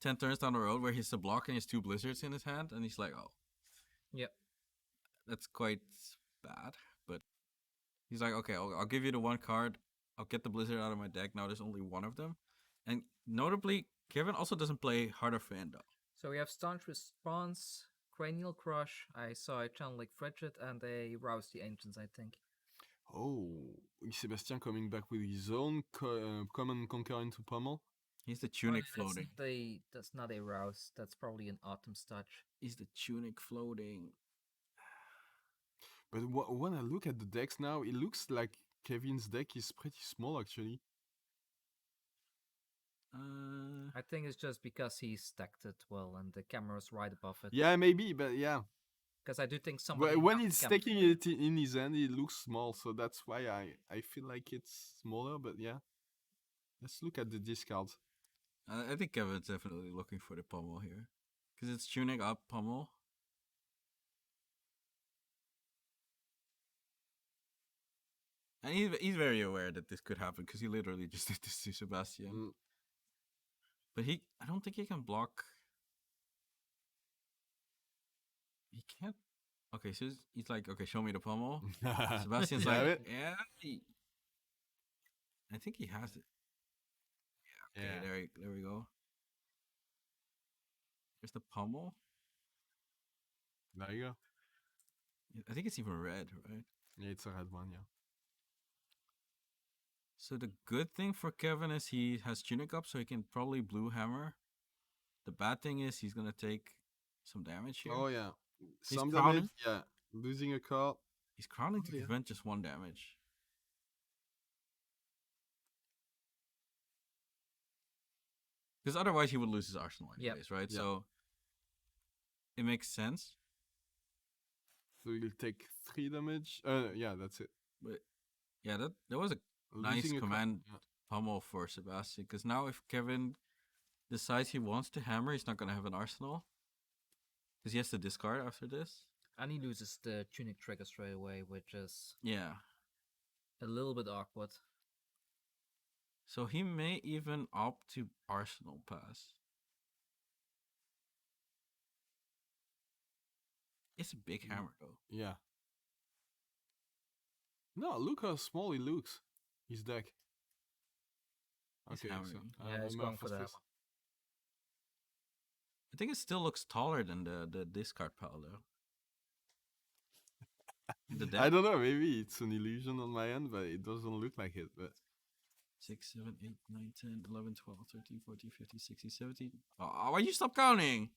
10 turns down the road where he's a block and he has 2 blizzards in his hand, and he's like, oh, Yep. that's quite bad. But he's like, okay, I'll give you the 1 card. I'll get the blizzard out of my deck. Now there's only 1 of them. And notably, Kevin also doesn't play Heart of Fan though. So we have Staunch Response, Cranial Crush, I saw a Channel Lake Frigid, and a Rouse the Ancients, I think. Oh, Sébastien coming back with his own common conquer into Pummel. He's the Well, tunic that's floating. that's not a rouse. That's probably an autumn touch. He's the tunic floating. But when I look at the decks now, it looks like Kevin's deck is pretty small actually. I think it's just because he stacked it well and the camera's right above it. Yeah, maybe, but yeah. Because I do think somebody When knocked he's the camera. taking it in his hand, it looks small, so that's why I feel like it's smaller. But yeah, let's look at the discards. I think Kevin's definitely looking for the pummel here. Because it's tunic up pummel. And he's very aware that this could happen because he literally just did this to Sébastien. Mm. But I don't think he can block. He can't. Okay, so he's like, okay, show me the pummel. Sebastian's You have like, it? yeah. I think he has it. Yeah, okay, Yeah. there we go. There's the pummel. There you go. I think it's even red, right? Yeah, it's a red one. Yeah. So the good thing for Kevin is he has tunic up, so he can probably blue hammer. The bad thing is he's gonna take some damage here. Oh yeah. He's Some crowning. damage. Yeah. Losing a card. He's crowning to yeah. prevent just 1 damage. Because otherwise he would lose his arsenal anyways, right? Yep. So it makes sense. So you'll take 3 damage. Yeah, that's it. But yeah, that was a nice Losing a card. command Yeah. pummel for Sébastien. Because now if Kevin decides he wants to hammer, he's not gonna have an arsenal. Because he has to discard after this. And he loses the tunic trigger straight away, which is Yeah. a little bit awkward. So he may even opt to arsenal pass. It's a big hammer though. Yeah. No, look how small he looks. His deck. He's Okay, so hammering. Yeah, he's I'm going off for of that this. one. I think it still looks taller than the discard pile though. The I deck. don't know, maybe it's an illusion on my end, but it doesn't look like it. But 6, 7, 8, 9, 10, 11, 12, 13, 14, 15, 16, 17. Oh, why you stop counting?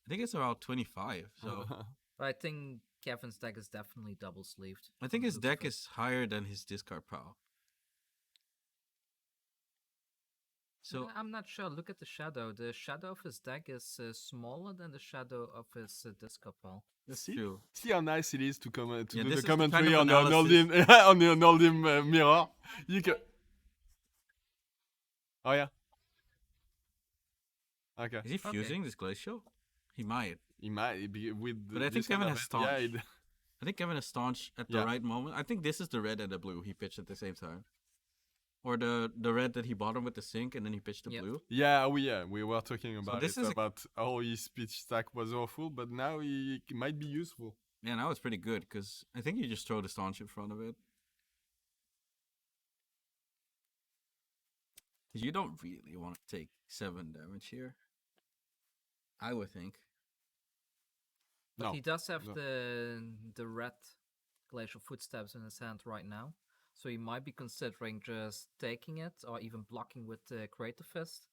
I think it's around 25. So But I think Kevin's deck is definitely double sleeved. I think from the his looks of deck it. is higher than his discard pile. So I'm not sure. Look at the shadow. The shadow of his deck is smaller than the shadow of his discard pile. that's see, true. see how nice it is to come to Yeah, do this the is the kind commentary of on the analysis- Oldhim on the Oldhim mirror. You can. Oh yeah. Okay. Is he fusing this glacial? He might. He might be with. But I think this Kevin kind has of- Yeah. staunch. I think Kevin is staunch at the Yeah. right moment. I think this is the red and the blue he pitched at the same time. Or the red that he bottomed with the sink and then he pitched the Yep. blue. Yeah, we were talking about this it, is a- about how his pitch stack was awful, but now he might be useful. Yeah, now it's pretty good because I think you just throw the staunch in front of it. Because you don't really want to take 7 damage here. I would think. But No, he does have no. the red glacial footsteps in his hand right now, so he might be considering just taking it or even blocking with the creative fist,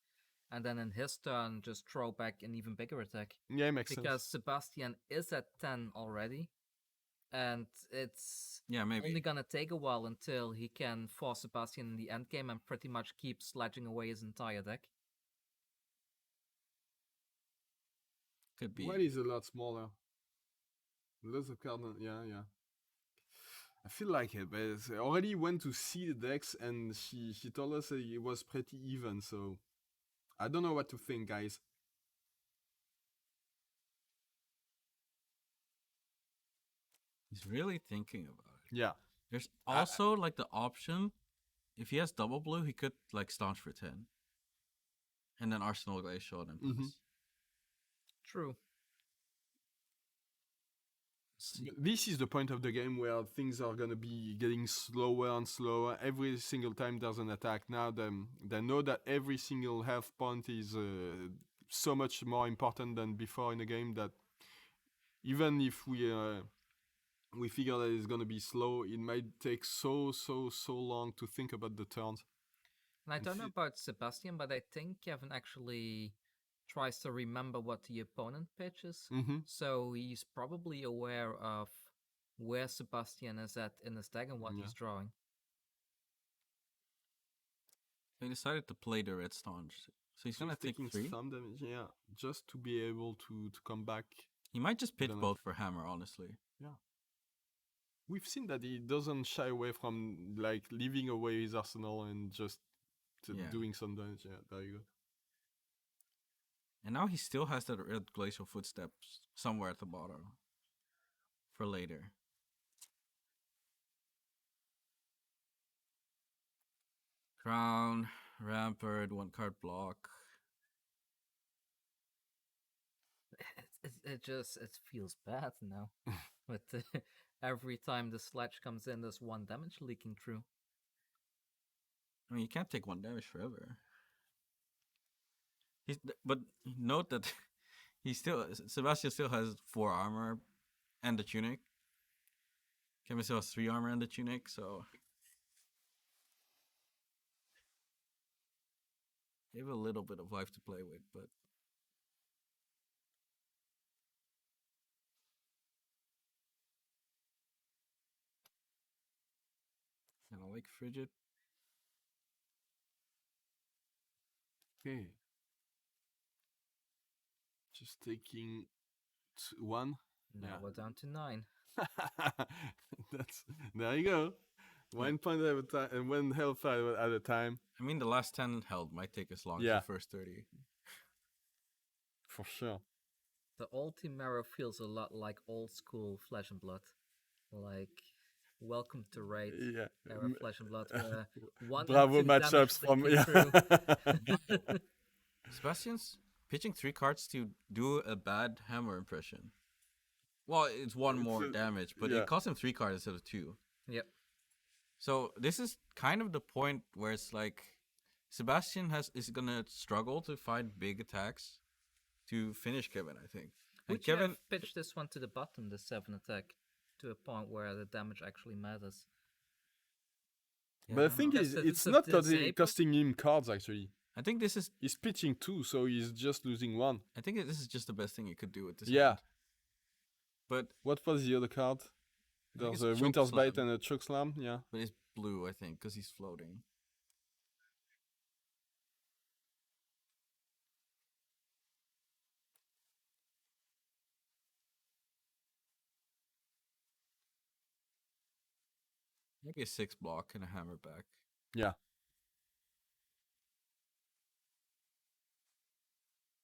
and then in his turn just throw back an even bigger attack. Yeah, it makes Because sense. Sébastien is at 10 already, and it's Yeah, maybe. only gonna take a while until he can force Sébastien in the end game and pretty much keep sledging away his entire deck. Could be. What is a lot smaller? Lots of cards. Yeah. I feel like it, but I already went to see the decks, and she told us that it was pretty even. So I don't know what to think, guys. He's really thinking about it. Yeah. There's also like the option, if he has double blue, he could like staunch for 10. And then Arsenal Glacial and then pass. True. This is the point of the game where things are gonna be getting slower and slower. Every single time there's an attack, now they know that every single health point is so much more important than before in the game. That even if we figure that it's gonna be slow, it might take so long to think about the turns. And I don't know If about Sebastian, but I think Kevin actually tries to remember what the opponent pitches. Mm-hmm. So he's probably aware of where Sebastian is at in his deck and what Yeah. he's drawing. He decided to play the red staunch. So he's So gonna he's take taking 3. some damage, yeah, just to be able to come back. He might just pitch Gonna- both for hammer, honestly. We've seen that he doesn't shy away from like leaving away his arsenal and just Yeah. doing some damage. Yeah, there you go. And now he still has that red glacial footsteps somewhere at the bottom for later. Crown, Rampart, 1 card block. It feels bad now. But every time the sledge comes in, there's 1 damage leaking through. I mean, you can't take 1 damage forever. But note that Sébastien still has 4 armor and the tunic. Kevin still has 3 armor and the tunic, so they have a little bit of life to play with, but and I like frigid. Okay. Just taking 1. Now Yeah. we're down to 9. That's there you go. 1 point at a time and 1 health at a time. I mean, the last 10 held might take as long as Yeah. the first 30. For sure. The Oldhim arrow feels a lot like old school Flesh and Blood. Like, welcome to Raid Yeah. era Flesh and Blood, where 1 Bravo and 2 damage matchups from leaking through. Sebastian's pitching 3 cards to do a bad hammer impression. Well, it's 1 more damage, but yeah. it costs him 3 cards instead of 2. Yep. So this is kind of the point where it's like Sebastian is gonna struggle to find big attacks to finish Kevin, I think. And Would you Kevin, have pitched this one to the bottom, the 7 attack, to a point where the damage actually matters? Yeah, But I the don't thing know. is, Just it's to not disable- costing him cards actually. I think this is He's pitching 2, so he's just losing 1. I think this is just the best thing you could do with this. Yeah. hand. But What was the other card? I think There's it's a Winter's Choke Bite Slam. and a Choke Slam. Yeah. but it's blue, I think, because he's floating. Maybe a 6 block and a hammer back. Yeah.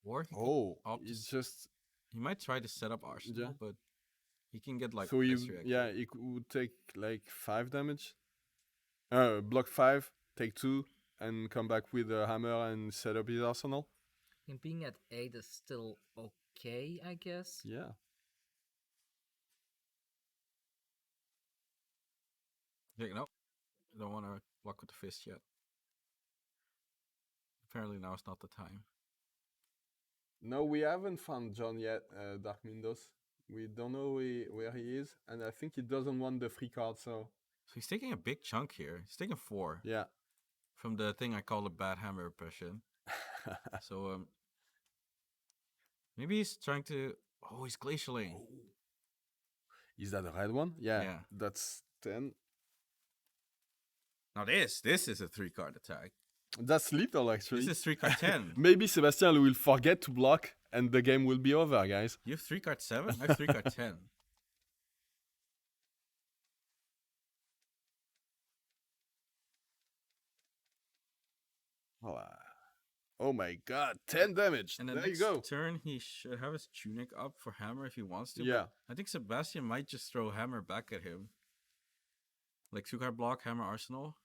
Or he, could Oh, opt to it's s- just he might try to set up Arsenal, Yeah. but he can get like so you ice reaction. yeah, he would take like 5 damage. Block 5, take 2, and come back with a hammer and set up his arsenal. And being at 8 is still okay, I guess. Yeah. Yeah, no, I don't want to block with the fist yet. Apparently now is not the time. No, we haven't found John yet, Dark Mindos. We don't know where he is, and I think he doesn't want the free card, so So he's taking a big chunk here. He's taking 4 yeah. from the thing I call the bad hammer impression. So maybe he's trying to. Oh, he's glacialing. Is that a red one? Yeah. Yeah. That's 10. Now this is a 3-card attack. That's little actually. This is 3-card 10. Maybe Sébastien will forget to block and the game will be over, guys. You have 3-card 7. I have 3-card 10. Oh my god, 10 damage. And the There you next go. turn, he should have his tunic up for hammer if he wants to. Yeah. but I think Sebastian might just throw hammer back at him. Like 2-card block, hammer arsenal.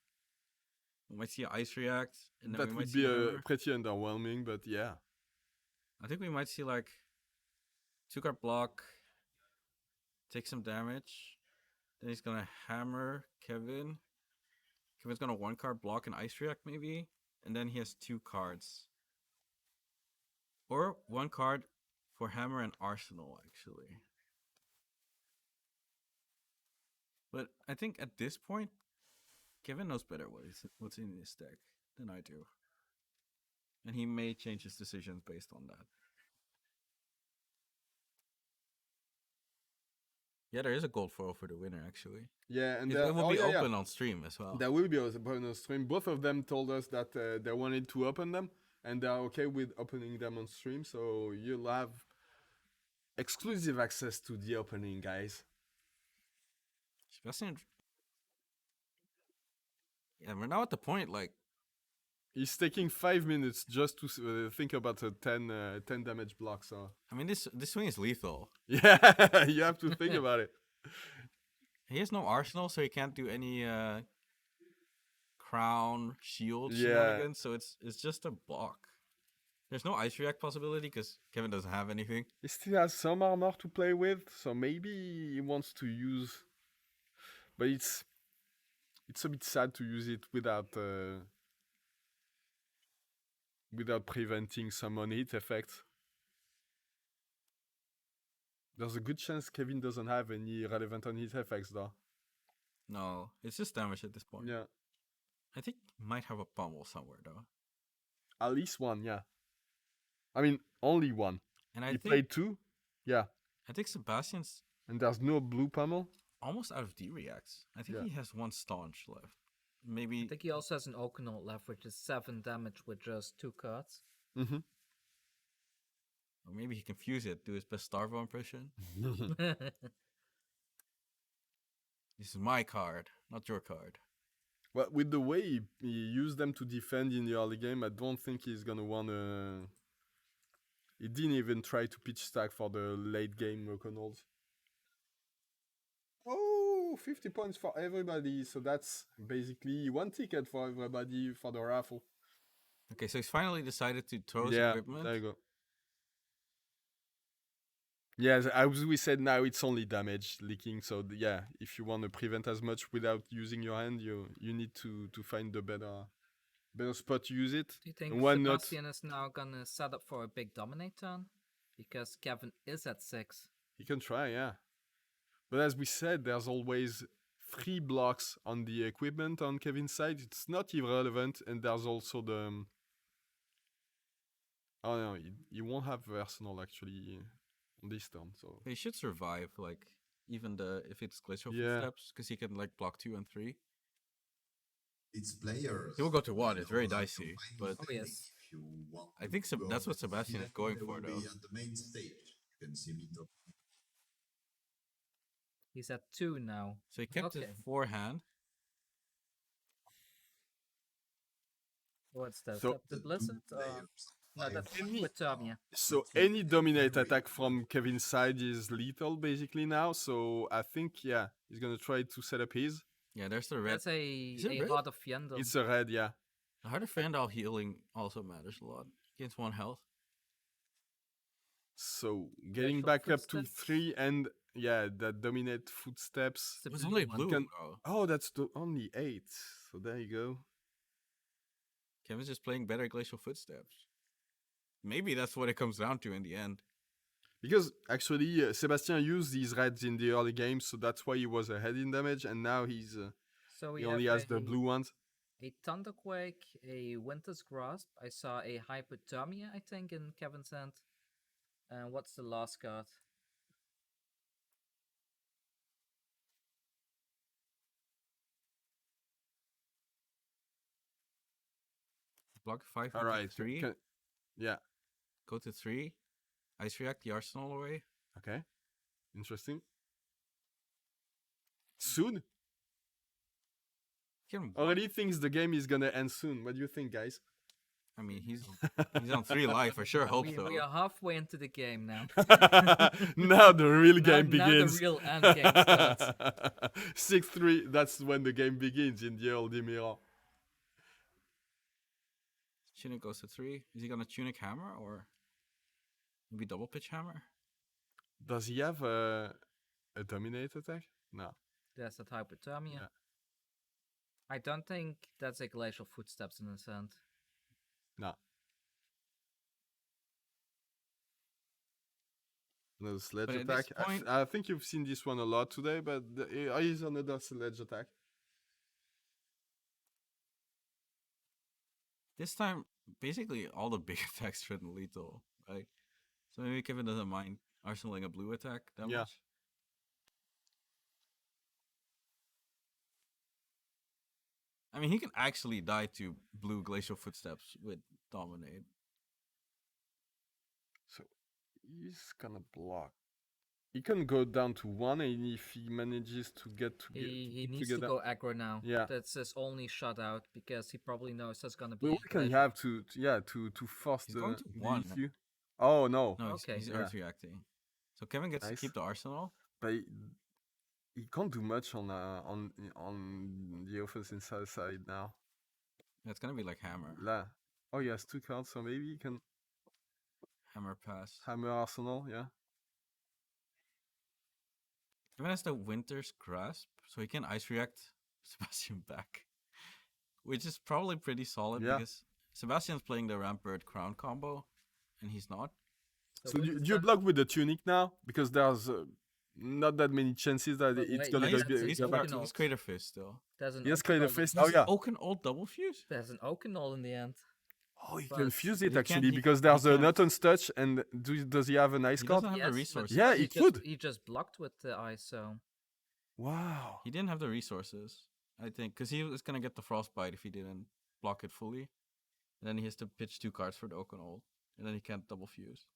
We might see ice react, and then That we might would see be hammer. pretty underwhelming, but yeah. I think we might see like 2-card block, take some damage. Then he's gonna hammer Kevin. Kevin's gonna 1-card block and ice react maybe, and then he has 2 cards. Or 1 card for hammer and arsenal actually. But I think at this point, Kevin knows better what's in his deck. than I do. And he may change his decisions based on that. Yeah, there is a gold foil for the winner, actually. Yeah, and It will be yeah. open on stream as well. There will be open on stream. Both of them told us that they wanted to open them, and they're okay with opening them on stream. So you'll have exclusive access to the opening, guys. Sébastien. Yeah, we're now at the point, like, He's taking 5 minutes just to think about a 10 damage block. So I mean, this swing is lethal. yeah, you have to think about it. He has no arsenal, so he can't do any crown shield Yeah. shenanigans. So it's just a block. There's no ice react possibility because Kevin doesn't have anything. He still has some armor to play with, so maybe he wants to use. But it's a bit sad to use it without preventing some on-hit effects. There's a good chance Kevin doesn't have any relevant on-hit effects, though. No, it's just damage at this point. Yeah, I think he might have a pummel somewhere though. at least one. Yeah, I mean only one. And He I think played two. Yeah, Sebastian's and there's no blue pummel. almost out of D-reacts. I think Yeah. he has one staunch left. I Maybe think he also has an Oakanaut left, which is 7 damage with just 2 cards. Mm-hmm. or maybe he can fuse it, do his best Starvo impression. This is my card, not your card. Well, with the way he used them to defend in the early game, I don't think he's gonna wanna. He didn't even try to pitch stack for the late game Oakanauts. Oh, 50 points for everybody. So that's basically 1 ticket for everybody for the raffle. Okay, so he's finally decided to throw his Yeah, equipment. there you go. Yeah, as we said, now it's only damage leaking. So yeah, if you want to prevent as much without using your hand, you need to find the better spot to use it. Do you think And why not? Sébastien is now gonna set up for a big dominate turn? Because Kevin is at 6. You can try, yeah. But as we said, there's always 3 blocks on the equipment on Kevin's side. It's not irrelevant, and there's also the. Oh no, you won't have Arsenal actually on this turn. So He should survive, like, even if it's Glacial Yeah. Footsteps, because he can, like, block 2 and 3. It's players. He will go to 1, You it's very know, like, dicey, combine but Oh, yes. if you want I to think go that's what to Sébastien is CF, going they for, will though. be at the main stage. You can see me top. He's at 2 now. So he kept Okay. it forehand. What's that? So- Is that the Blizzard? No, that's with Termia. So any dominate attack from Kevin's side is lethal basically now. So I think he's gonna try to set up his. Yeah, there's the red. That's a it red? Heart of Yendel. It's a red, yeah. The Heart of Fandal healing also matters a lot. Gains 1 health. So getting Glacial back up to Footsteps? 3 and that dominate footsteps. It's the It was blue only one. blue, Can- bro. Oh, that's the only 8. So there you go. Kevin's just playing better Glacial Footsteps. Maybe that's what it comes down to in the end. Because actually, Sébastien used these reds in the early game, so that's why he was ahead in damage, and now So we he only have has the blue ones. a Thunderquake, a Winter's Grasp. I saw a Hypothermia, I think, in Kevin's hand. And what's the last card? Block 5, All right, 3. yeah, Go to 3. Ice React the Arsenal away. okay, interesting. Soon? Can Already thinks the game is gonna end soon. What do you think, guys? I mean, he's on 3 life. I sure hope so. We are halfway into the game now. Now the real game Now begins. the real end game starts. 6-3, that's when the game begins in the Oldhim era. Tunic goes to 3. Is he gonna Tunic Hammer or maybe double pitch Hammer? Does he have a dominate attack? No. That's that Hypothermia. Yeah. I don't think that's a Glacial Footsteps in his hand. No. No sledge But at this attack. point- I think you've seen this one a lot today, but is another sledge attack. This time, basically all the big attacks threaten lethal, right? So maybe Kevin doesn't mind arsenaling a blue attack that Yeah. much. I mean, he can actually die to blue glacial footsteps with Dominate. So he's gonna block. He can go down to 1, and if he manages to get to He keep needs to together, go aggro now. Yeah. That's his only shutout because he probably knows there's gonna be. But what can he glacial- have to force He's the going to the 1. issue? Oh no, No, Okay. he's Yeah. Earth reacting. So Kevin gets Nice. to keep the arsenal. but he can't do much on the offensive side now. It's gonna be like hammer, Oh, he has 2 cards, so maybe he can hammer pass. hammer Arsenal. Yeah. Kevin has the Winter's Grasp, so he can ice react Sebastian back, which is probably pretty solid Yeah. because Sebastian's playing the Rampart Crown combo, and he's not. So do Winter's you Grasp- block with the tunic now? Because there's not that many chances that But it's wait, gonna no, go. he's- He's, Oaken he's Old. Crater Fist still. There's an Yes, Oaken Crater Old in- Fist. Does Oh yeah. Oaken Old double fuse? There's an Oaken Old in the end. Oh, he but can fuse it he actually can't- he- because he there's a can't- Newton's touch, and does he have an ice He card? doesn't have the Yes, but resources. Yeah, he he just- could. He just blocked with the ice, so Wow. He didn't have the resources, I think, because he was gonna get the Frostbite if he didn't block it fully. And then he has to pitch 2 cards for the Oaken Old, and then he can't double fuse.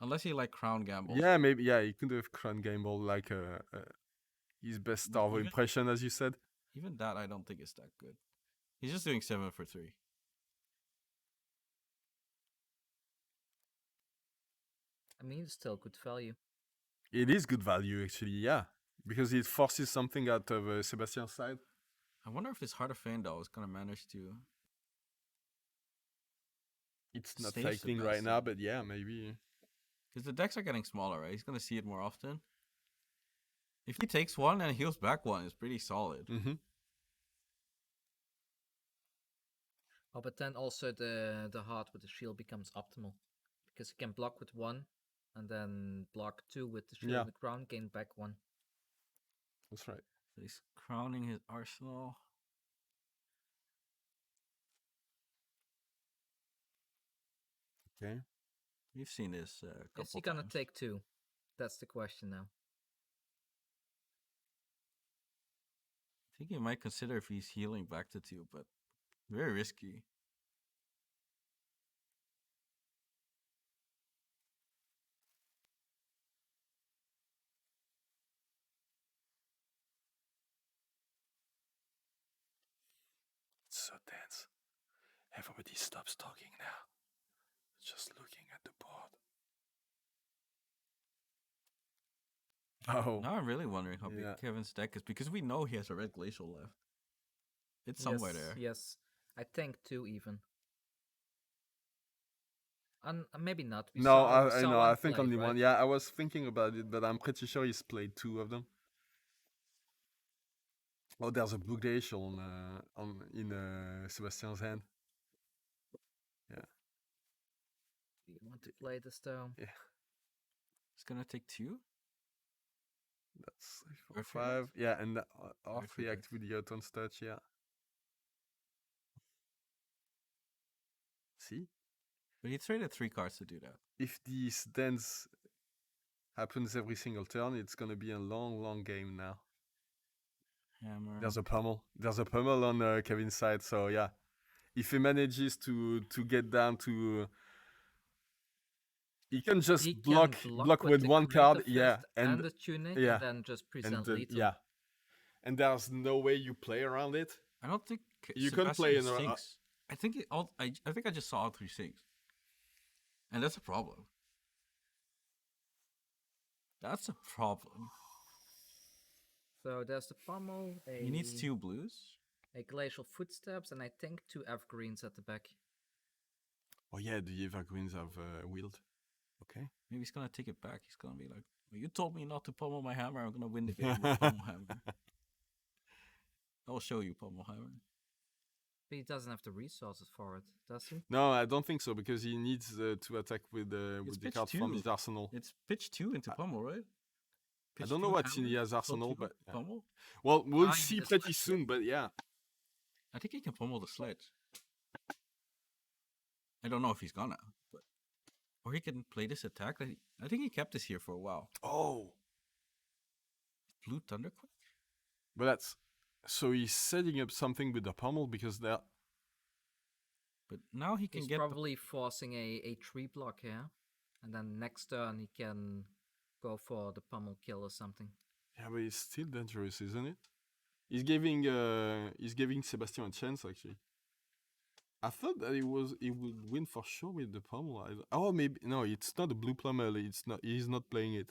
Unless he like Crown gambles. Yeah, maybe. Yeah, he could have Crown Gamble like his best star of even- impression, as you said. Even that I don't think is that good. He's just doing 7 for 3. I mean it's still good value. It is good value actually. Yeah, because it forces something out of Sebastian's side. I wonder if this Heart of Fandal is gonna manage to. It's not Save cycling right now, Sebastian. but yeah, maybe. Because the decks are getting smaller, right? He's gonna see it more often. If he takes 1 and heals back 1, it's pretty solid. Mm-hmm. Oh, but then also the heart with the shield becomes optimal because you can block with 1 and then block 2 with the shield Yeah. and the crown, gain back 1. That's right. So he's crowning his arsenal. Okay. We've seen this a couple Is he gonna times. take 2? That's the question now. I think he might consider if he's healing back to 2, but very risky. It's so tense. Everybody stops talking now. Just looking at the board. Oh. Now I'm really wondering how Yeah. big Kevin's deck is because we know he has a red glacial left. It's somewhere yes, there. Yes, I think 2 even. And maybe not. We No, saw- we I saw know. one I think play, only right? one. Yeah, I was thinking about it, but I'm pretty sure he's played 2 of them. Oh, there's a blue glacial in Sebastian's hand. Do you want to play this though? It's gonna take 2? That's 3, 4, Earth React? 5. Yeah, and off Earth react React. with the Newton's touch. Yeah. See, But he traded 3 cards to do that. if this dance happens every single turn, it's gonna be a long, long game now. Hammer. There's a pummel. There's a pummel on Kevin's side. So yeah, if he manages to get down to, he can just He can block with the one Creative card. Fist Yeah, and the tunic, yeah, and then just present and then, lethal. yeah, and there's no way you play around it. I don't think You can play in Sebastian a- sinks. I think I think I just saw all 3 sinks. And that's a problem. That's a problem. So there's the pommel. He needs 2 blues. A glacial footsteps, and I think 2 evergreens at the back. Oh yeah, the evergreens have wield. Okay. Maybe he's gonna take it back. He's gonna be like, well, "You told me not to pummel my hammer. I'm gonna win the game with pummel hammer. I'll show you pummel hammer." But he doesn't have the resources for it, does he? No, I don't think so because he needs to attack with the pitch card from 2. his arsenal. It's pitch 2 into pummel, right? I Pitch don't know 2 what's in hammer, his pull arsenal, 2 but yeah. pummel. Well, we'll Ah, see yes, pretty yes. soon. But yeah, I think he can pummel the sledge. I don't know if he's gonna, but or he can play this attack. I think he kept this here for a while. Oh, Blue Thunderquake. but that's so he's setting up something with the pummel because that. But now he can He's get probably forcing a tree block here, and then next turn he can go for the pummel kill or something. Yeah, but it's still dangerous, isn't it? He's giving Sébastien a chance actually. I thought that he would win for sure with the pummel. Oh, maybe no, it's not a blue pummel. It's not. He's not playing it.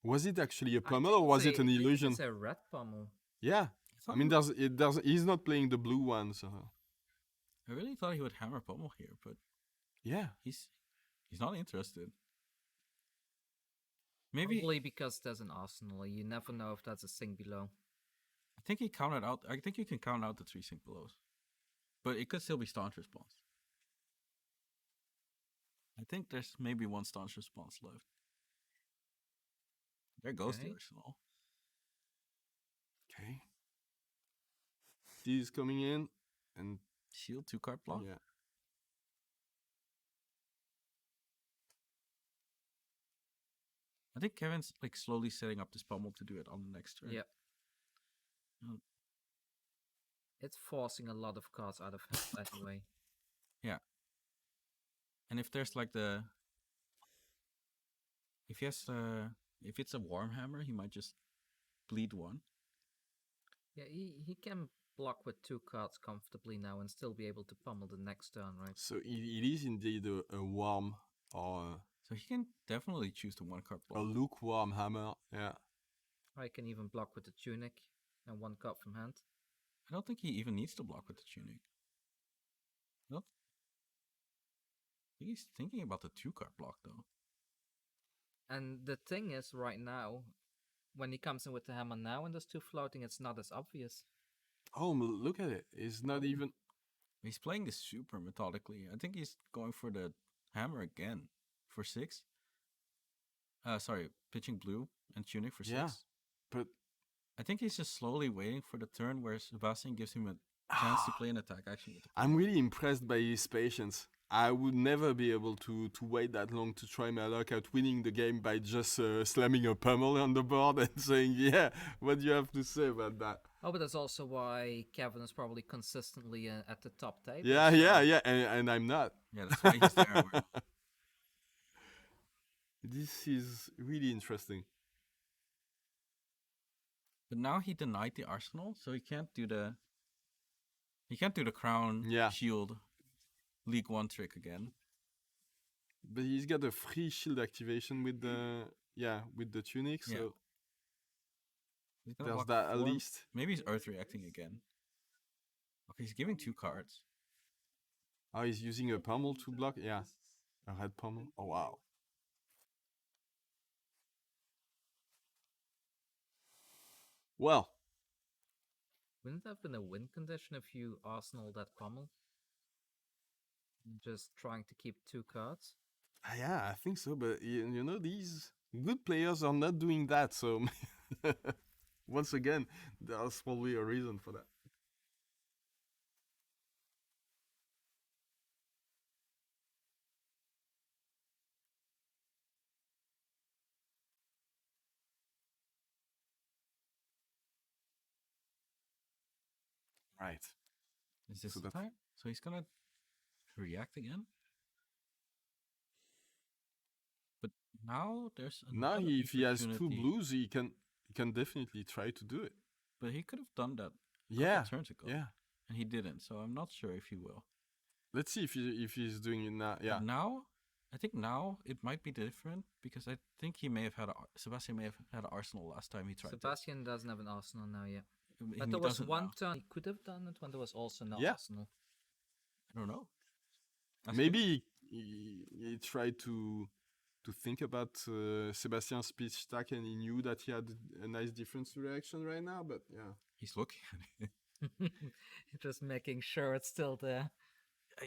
Was it actually a pummel or was it an illusion? It's a red pummel. Yeah, I mean, He's not playing the blue one, so I really thought he would hammer pummel here, but yeah. he's not interested. Maybe Probably because there's an arsenal. You never know if that's a sink below. I think he counted out. I think you can count out the 3 sink belows, but it could still be staunch response. I think there's maybe 1 staunch response left. There goes the Okay. arsenal. Okay. He's coming in, and Shield 2 card block. yeah. I think Kevin's like slowly setting up this pummel to do it on the next turn. Yeah. Mm. It's forcing a lot of cards out of hand anyway. And if there's like if he has if it's a warm hammer, he might just bleed 1. Yeah, he can block with 2 cards comfortably now and still be able to pummel the next turn, right? So it is indeed a warm or So he can definitely choose the 1 card a block. lukewarm hammer. Yeah. Or he can even block with the tunic and 1 card from hand. I don't think he even needs to block with the tunic. Nope. I think he's thinking about the 2 card block though. And the thing is, right now, when he comes in with the hammer now and there's 2 floating, it's not as obvious. Oh, look at it. It's not even. He's playing this super methodically. I think he's going for the hammer again for 6. Sorry, pitching blue and tunic for 6. Yeah, but I think he's just slowly waiting for the turn where Sébastien gives him a chance to play an attack action. With the I'm really impressed by his patience. I would never be able to wait that long to try my luck at winning the game by just slamming a pummel on the board and saying, yeah, what do you have to say about that? Oh, but that's also why Kevin is probably consistently at the top table. Yeah, yeah, yeah, and I'm not. Yeah, that's why he's there. This is really interesting. But now he denied the arsenal, so he can't do the crown Yeah. shield League 1 trick again. But he's got a free shield activation with the tunic, so Yeah. He's gonna there's block that at 4. least. Maybe he's earth reacting again. Okay, he's giving 2 cards. Oh, he's using a pummel to block. Yeah, a red pummel. Oh wow. Well, Wouldn't that have been a win condition if you arsenal that pummel? Just trying to keep 2 cards? yeah, I think so. But you know, these good players are not doing that. So once again, there's probably a reason for that. Right. Is this So the that- time? So he's gonna react again? But now there's Now, another if he has 2 opportunity. blues, he can definitely try to do it. But he could have done that Yeah. turns ago. Yeah. And he didn't, so I'm not sure if he will. Let's see if he's doing it now. Yeah. But now, I think now it might be different because I think he may have had Sébastien may have had an arsenal last time he tried. Sebastian doesn't have an arsenal now yet. He But there was doesn't one now. turn he could have done it when there was also no Yeah. arsenal. I don't know. Ask him. Maybe he tried to think about Sebastian's speech stack and he knew that he had a nice difference reaction right now. But yeah. He's looking at it. Just making sure it's still there.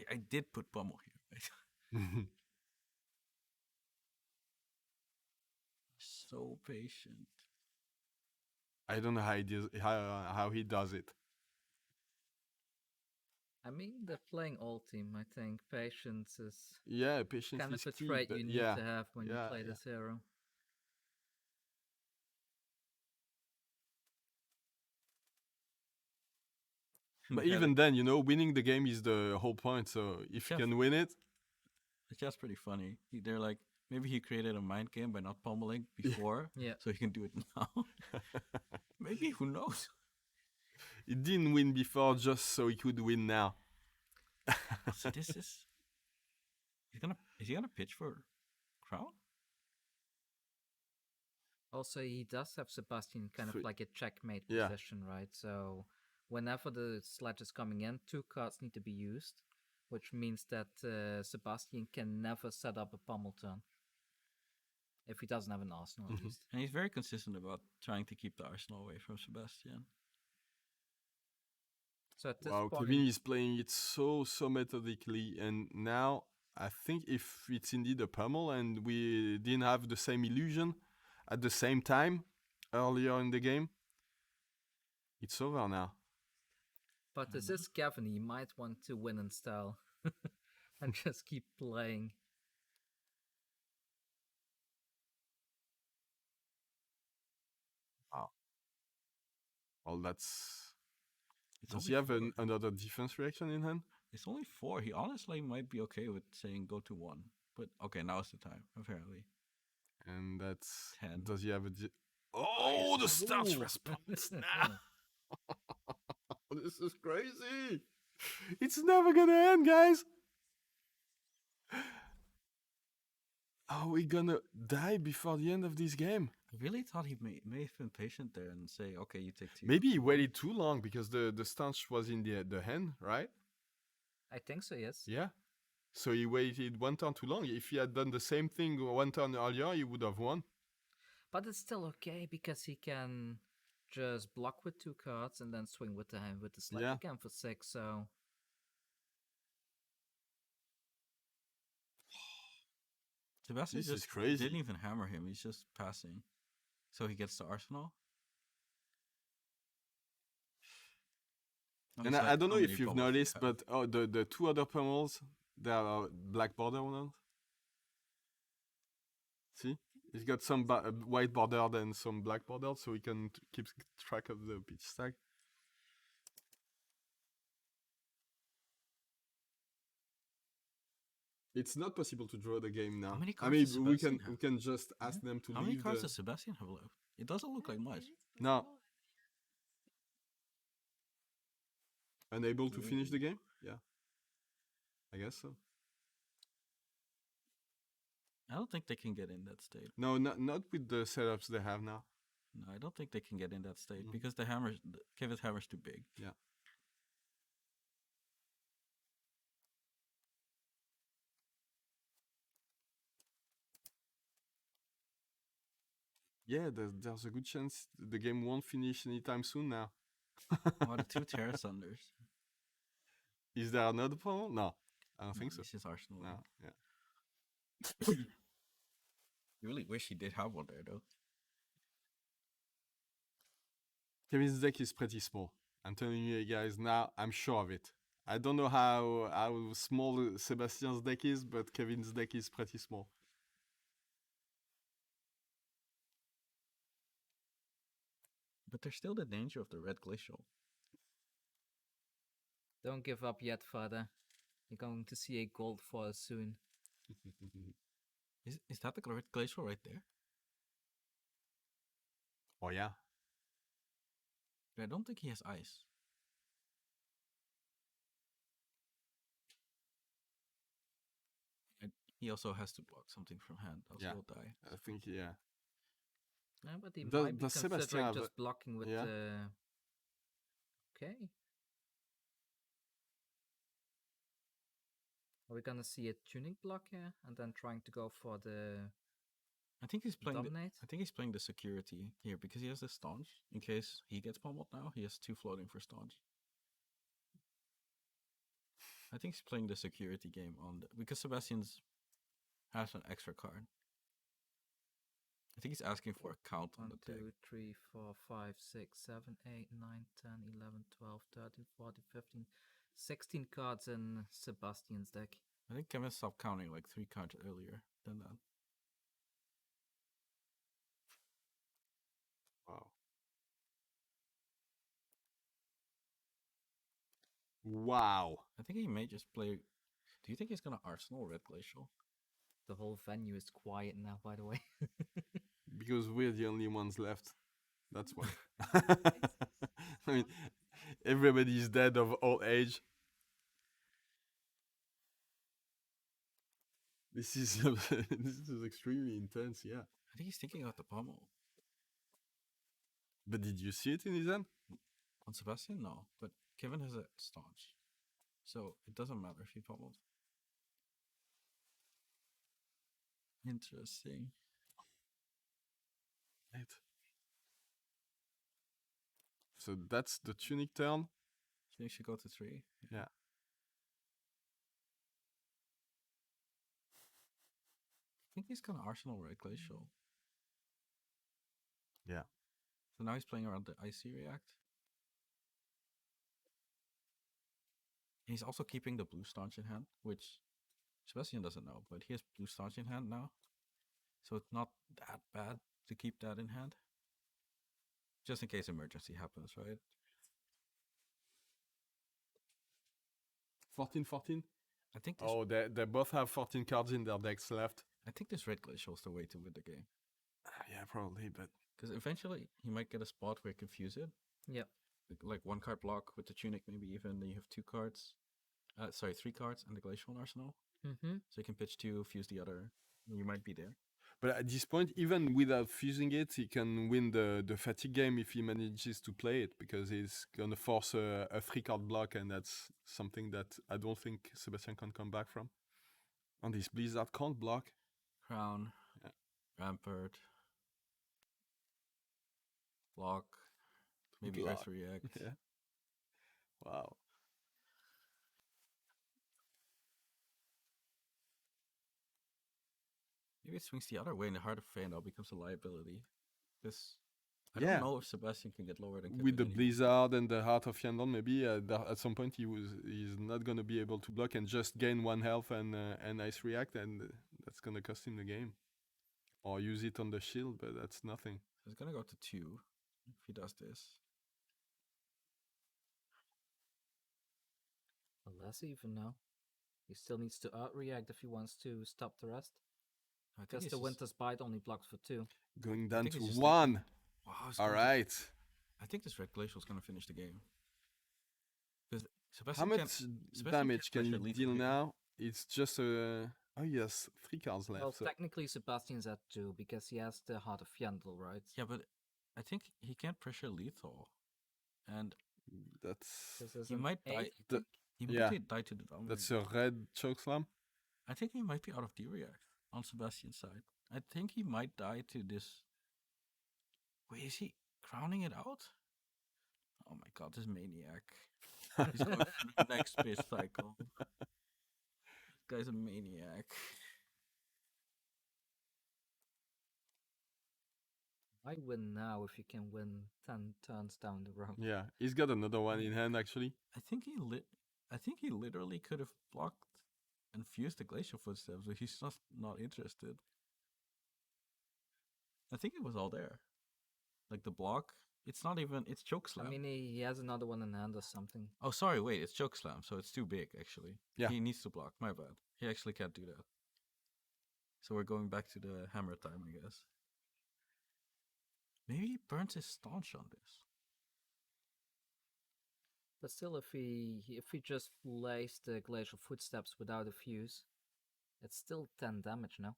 I did put pummel here. Right? So patient. I don't know how he does it. I mean, they're playing Oldhim. I think patience is Yeah, patience kind is of a key. trait but you need yeah, to have when you yeah, play yeah. this hero. But Yeah, even then, winning the game is the whole point. So if you Yeah. can win it, it's just pretty funny. They're like, maybe he created a mind game by not pummeling before, Yeah. so he can do it now. Maybe, who knows? he didn't win before just so he could win now. So this is is he gonna pitch for crown? Also, he does have Sebastian kind of Three. like a checkmate Yeah. position, right? So whenever the sledge is coming in, 2 cards need to be used, which means that Sebastian can never set up a pummel turn if he doesn't have an arsenal at Mhm. least. And he's very consistent about trying to keep the arsenal away from Sébastien. So at this Wow, point, Kevin is playing it so methodically, and now I think if it's indeed a pummel and we didn't have the same illusion at the same time earlier in the game, it's over now. but this is Gavin. He might want to win in style and just keep playing. Well, that's. It's Does only he have 4. another defense reaction in hand? It's only 4. He honestly might be okay with saying go to 1. But okay, now's the time, apparently. And that's. 10. Does he have a. Oh, the starch Ooh. response now! This is crazy! It's never gonna end, guys! Are we gonna die before the end of this game? I really thought he may have been patient there and say, okay, you take 2. Maybe he waited too long because the stanch was in the hand, right? I think so, yes. Yeah. So he waited one turn too long. If he had done the same thing one turn earlier, he would have won. But it's still okay because he can just block with 2 cards and then swing with the sledge Yeah. again for 6. So Sébastien This is just crazy. didn't even hammer him. He's just passing. So he gets the arsenal. And I don't know if you've noticed, but the 2 other pummels, they are black border ones. See? He's got some white border and some black border, so he can keep track of the pitch stack. It's not possible to draw the game now. How many I cards mean, does we Sébastien can have? we can just ask them to How many leave cards the. does Sébastien have left? It doesn't look like much. No. Unable to finish the game? Yeah. I guess so. I don't think they can get in that state. No, not with the setups they have now. No, I don't think they can get in that state Mhm. because Kevin's hammer's too big. Yeah. Yeah, there's a good chance the game won't finish anytime soon now. Oh, the 2 Terra Sunders. Is there another pummel? No, I don't think so. This is Arsenal. No, yeah. You really wish he did have one there, though. Kevin's deck is pretty small. I'm telling you guys now, I'm sure of it. I don't know how small Sébastien's deck is, but Kevin's deck is pretty small. But there's still the danger of the red glacial. don't give up yet, father. You're going to see a gold foil soon. Is that the red glacial right there? Oh yeah. But I don't think he has ice. And he also has to block something from hand, else Yeah. he'll die. I think yeah. Yeah, but he Does- might be does Sébastien considering have just blocking with yeah. the. Okay. Are we gonna see a tunic block here and then trying to go for the I think he's playing. dominate? I think he's playing the security here because he has the staunch. In case he gets pummeled now, he has 2 floating for staunch. I think he's playing the security game because Sebastian's has an extra card. I think he's asking for a count on 1, the deck. 2, 3, 4, 5, 6, 7, 8, 9, 10, 11, 12, 13, 14, 15, 16 cards in Sebastian's deck. I think Kevin stopped counting like 3 cards earlier than that. Wow. Wow. I think he may just play. Do you think he's gonna Arsenal Red Glacial? The whole venue is quiet now, by the way. Because we're the only ones left. That's why. I mean, everybody's dead of old age. This is this is extremely intense, yeah. I think he's thinking about the pommel. But did you see it in his hand? On Sebastian, no. But Kevin has a staunch. So it doesn't matter if he pummeled. Interesting. Right. So that's the tunic turn. I think should go to 3. Yeah. I think he's gonna Arsenal Red Glacial. Yeah. So now he's playing around the Icy React. And he's also keeping the blue staunch in hand, which Sébastien doesn't know, but he has blue staunch in hand now. So it's not that bad to keep that in hand. Just in case emergency happens, right? 14-14? I think this, Oh, they both have 14 cards in their decks left. I think this Red Glacial is the way to win the game. Yeah, probably, but Because eventually he might get a spot where he can fuse it. Yep. Like 1 card block with the tunic, maybe even. Then you have 2 cards. Sorry, 3 cards and the Glacial Arsenal. Mm-hmm. So you can pitch 2, fuse the other. You might be there. But at this point, even without fusing it, he can win the fatigue game if he manages to play it, because he's gonna force a 3-card block, and that's something that I don't think Sébastien can come back from. And this Blizzard can't block. Crown. Yeah. Rampart. Block. Maybe Block. Earth React. Yeah. Wow. Maybe it swings the other way and the Heart of Fandal becomes a liability. Because I Yeah. don't know if Sébastien can get lower than With the Kevin anymore. Blizzard and the Heart of Yandon, maybe at some point he's not gonna be able to block and just gain 1 health and Ice React, and that's gonna cost him the game. Or use it on the shield, but that's nothing. So it's gonna go to 2 if he does this. Well, less even now. He still needs to react if he wants to stop the rest. I think Because he's the just- Winter's Bite only blocks for 2. Going down think to he's just 1. Wow, it's All going to- right. I think this Red Glacial is gonna finish the game. Because Sébastien How much Sébastien damage can't can pressure you lethal deal here. now? It's just a... Oh, yes, 3 cards left. Well, so technically Sebastian's at 2 because he has the Heart of Yandel, right? Yeah, but I think he can't pressure lethal. And that's... This is he an might 8, die. I The- think. He yeah. might die to the dominant. That's a red chokeslam? I think he might be out of D-React on Sebastian's side. I think he might die to this. Wait, is he crowning it out? Oh my god, this maniac. He's going for the next space cycle. This guy's a maniac. Why win now if you can win 10 turns down the road? Yeah, he's got another one in hand, actually. I think he literally could have blocked and fused the glacial footsteps, but he's just not interested. I think it was all there. Like the block, it's not even, it's chokeslam. I mean, he has another one in hand or something. Oh, sorry, wait, it's chokeslam, so it's too big, actually. Yeah. He needs to block, my bad. He actually can't do that. So we're going back to the hammer time, I guess. Maybe he burns his staunch on this. But still, if he just plays the glacial footsteps without a fuse, it's still 10 damage now.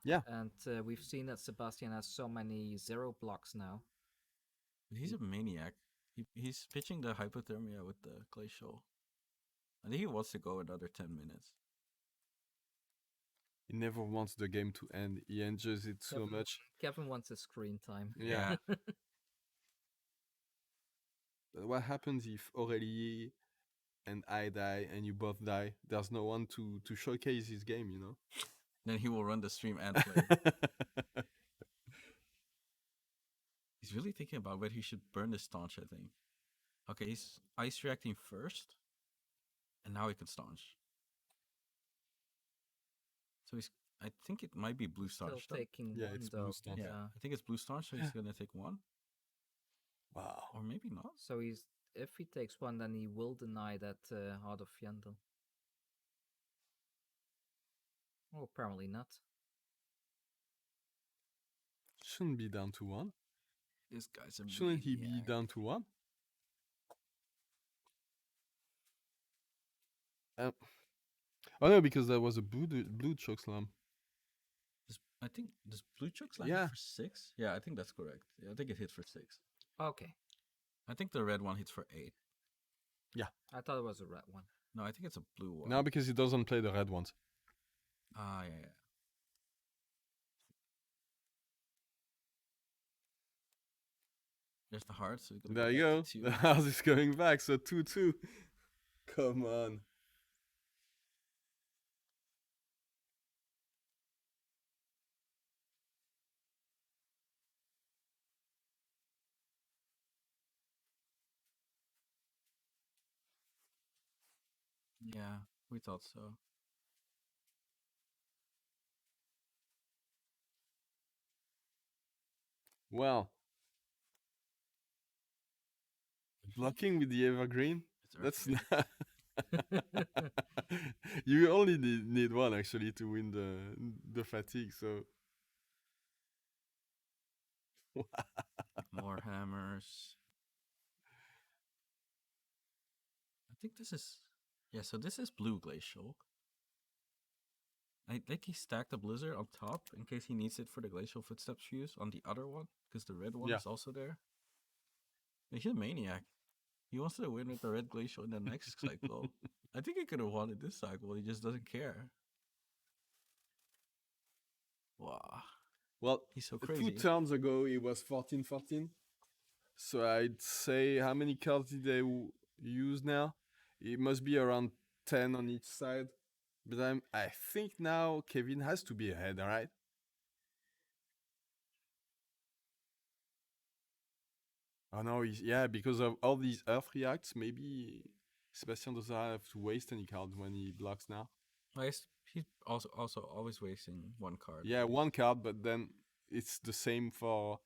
Yeah. And we've seen that Sebastian has so many 0 blocks now. But he's a maniac. He's pitching the hypothermia with the glacial. I think he wants to go another 10 minutes. He never wants the game to end. He enjoys it so much. Kevin wants his screen time. Yeah. But what happens if Aurélie and I die and you both die? There's no one to showcase his game, you know? Then he will run the stream and play. He's really thinking about whether he should burn the staunch, I think. Okay, he's ice reacting first. And now he can staunch. So he's. I think it might be blue Still staunch. taking Yeah, one it's blue though. staunch. Yeah, I think it's blue staunch, so he's gonna take one, Wow. or maybe not. So if he takes one, then he will deny that Heart of Yendel. Oh, apparently not. Shouldn't be down to 1. This guy's a Shouldn't he be maniac. down to 1? Oh no, because there was a blue chokeslam. I think this blue chuck's like Yeah. for 6. Yeah, I think that's correct. Yeah, I think it hits for 6. Okay. I think the red one hits for 8. I thought it was a red one. No, I think it's a blue one. No, because he doesn't play the red ones. Ah, yeah. There's the heart. So There you go. The house is going back, so 2-2. Come on. Yeah, we thought so. Well, blocking with the evergreen. It's That's not. You only need one actually to win the fatigue. So More hammers. I think this is. Yeah, so this is blue glacial. I think he stacked a blizzard on top in case he needs it for the glacial footsteps fuse on the other one, because the red one Yeah. is also there. But he's a maniac. He wants to win with the red glacial in the next cycle. I think he could have won it this cycle. He just doesn't care. Wow. well, He's so 2 crazy. turns ago it was 14-14. So I'd say how many cards did they use now? It must be around 10 on each side. But I think now Kevin has to be ahead, alright? Oh no, yeah, because of all these earth reacts, maybe Sébastien doesn't have to waste any cards when he blocks now. He's also always wasting one card. Yeah, at least. one card, but then it's the same for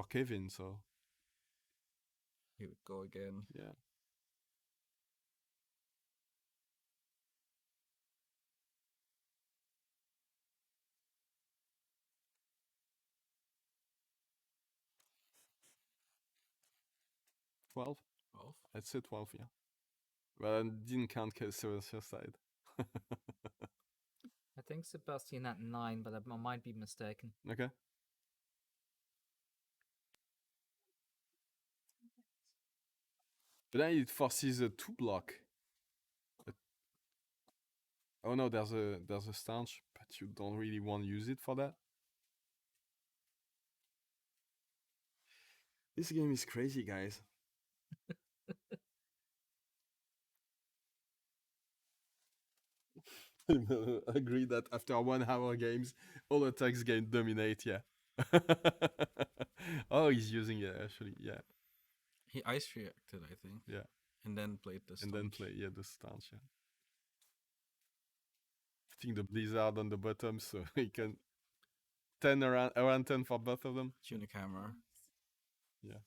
Kevin, so He would go again. yeah. $12? 12. I'd say 12, yeah. But I didn't count Sebastian's side. I think Sebastian at 9, but I might be mistaken. Okay. But then it forces a 2 block. Oh no, there's a staunch, but you don't really want to use it for that. This game is crazy, guys. Agree that after 1 hour games, all attacks game dominate, yeah. Oh, he's using it actually, yeah. He ice reacted, I think. Yeah. And then played the And then staunch. play, yeah, the staunch, yeah. Putting the blizzard on the bottom so he can 10 around 10 for both of them. Tunic hammer. Yeah.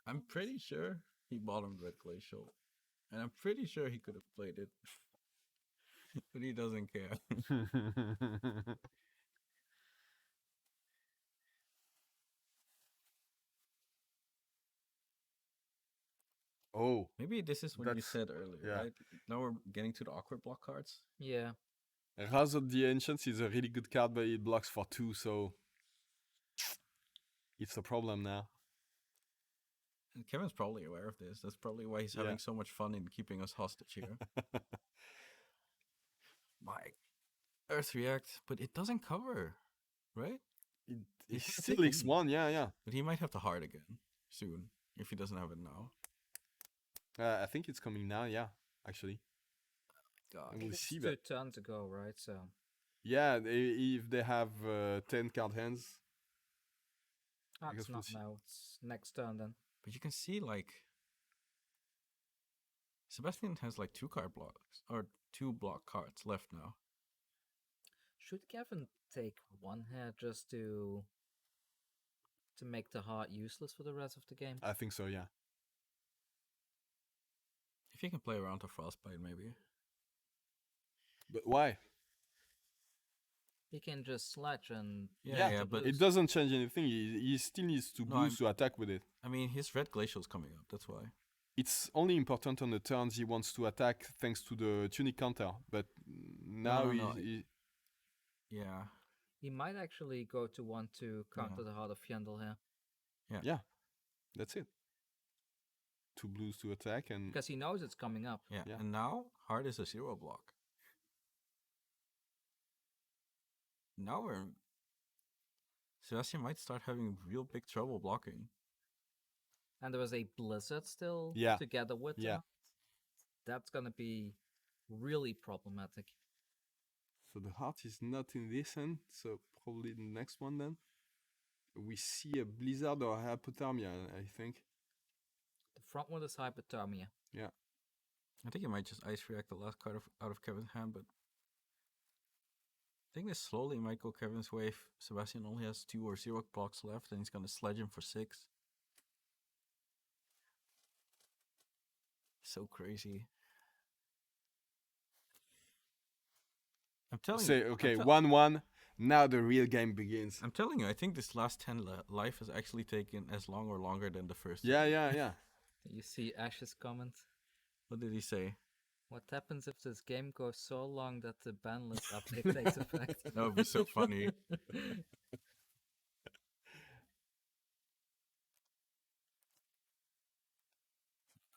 I'm pretty sure he bottomed red glacial. And I'm pretty sure he could have played it. But he doesn't care. Oh, Maybe this is what you That's- said earlier, yeah. right? Now we're getting to the awkward block cards. Yeah. Wrath of the Ancients is a really good card, but it blocks for 2, so it's a problem now. And Kevin's probably aware of this. That's probably why he's having Yeah. so much fun in keeping us hostage here. My Earth React, but it doesn't cover, right? It He's gonna still take X1, yeah. But he might have the heart again soon if he doesn't have it now. I think it's coming now, yeah, actually. God. And we'll It's see 2 that. turns ago, right? So Yeah, if they have 10 card hands. I that's guess we'll not see. now. It's next turn then. But you can see, like, Sébastien has like 2 card blocks or 2 block cards left now. Should Kevin take one here just to make the heart useless for the rest of the game? I think so, yeah. If he can play around to Frostbite, maybe. But why? He can just sledge and Yeah, the but It blues. doesn't change anything. He still needs to No, boost to attack with it. I mean, his red glacial's coming up. That's why. It's only important on the turns he wants to attack thanks to the tunic counter. But now no, Yeah, He might actually go to want to counter the heart of Fjendel here. that's it. 2 blues to attack and Because he knows it's coming up. yeah. Yeah. And now Heart is a 0 block. Now Sébastien might start having real big trouble blocking. And there was a blizzard still Yeah. together with Yeah. them. That's gonna be really problematic. so the heart is not in this end, so probably the next one then. We see a blizzard or hypothermia, I think. The front one is hypothermia. I think he might just ice react the last card out of Kevin's hand, but I think this slowly might go Kevin's way if Sébastien only has 2 or 0 blocks left and he's gonna sledge him for 6. So crazy. I'm telling Say, you. okay, I'm, 1-1. Now the real game begins. I'm telling you, I think this last 10 life has actually taken as long or longer than the first. Yeah. You see Ash's comment. What did he say? What happens if this game goes so long that the ban list update takes effect? That would be so funny.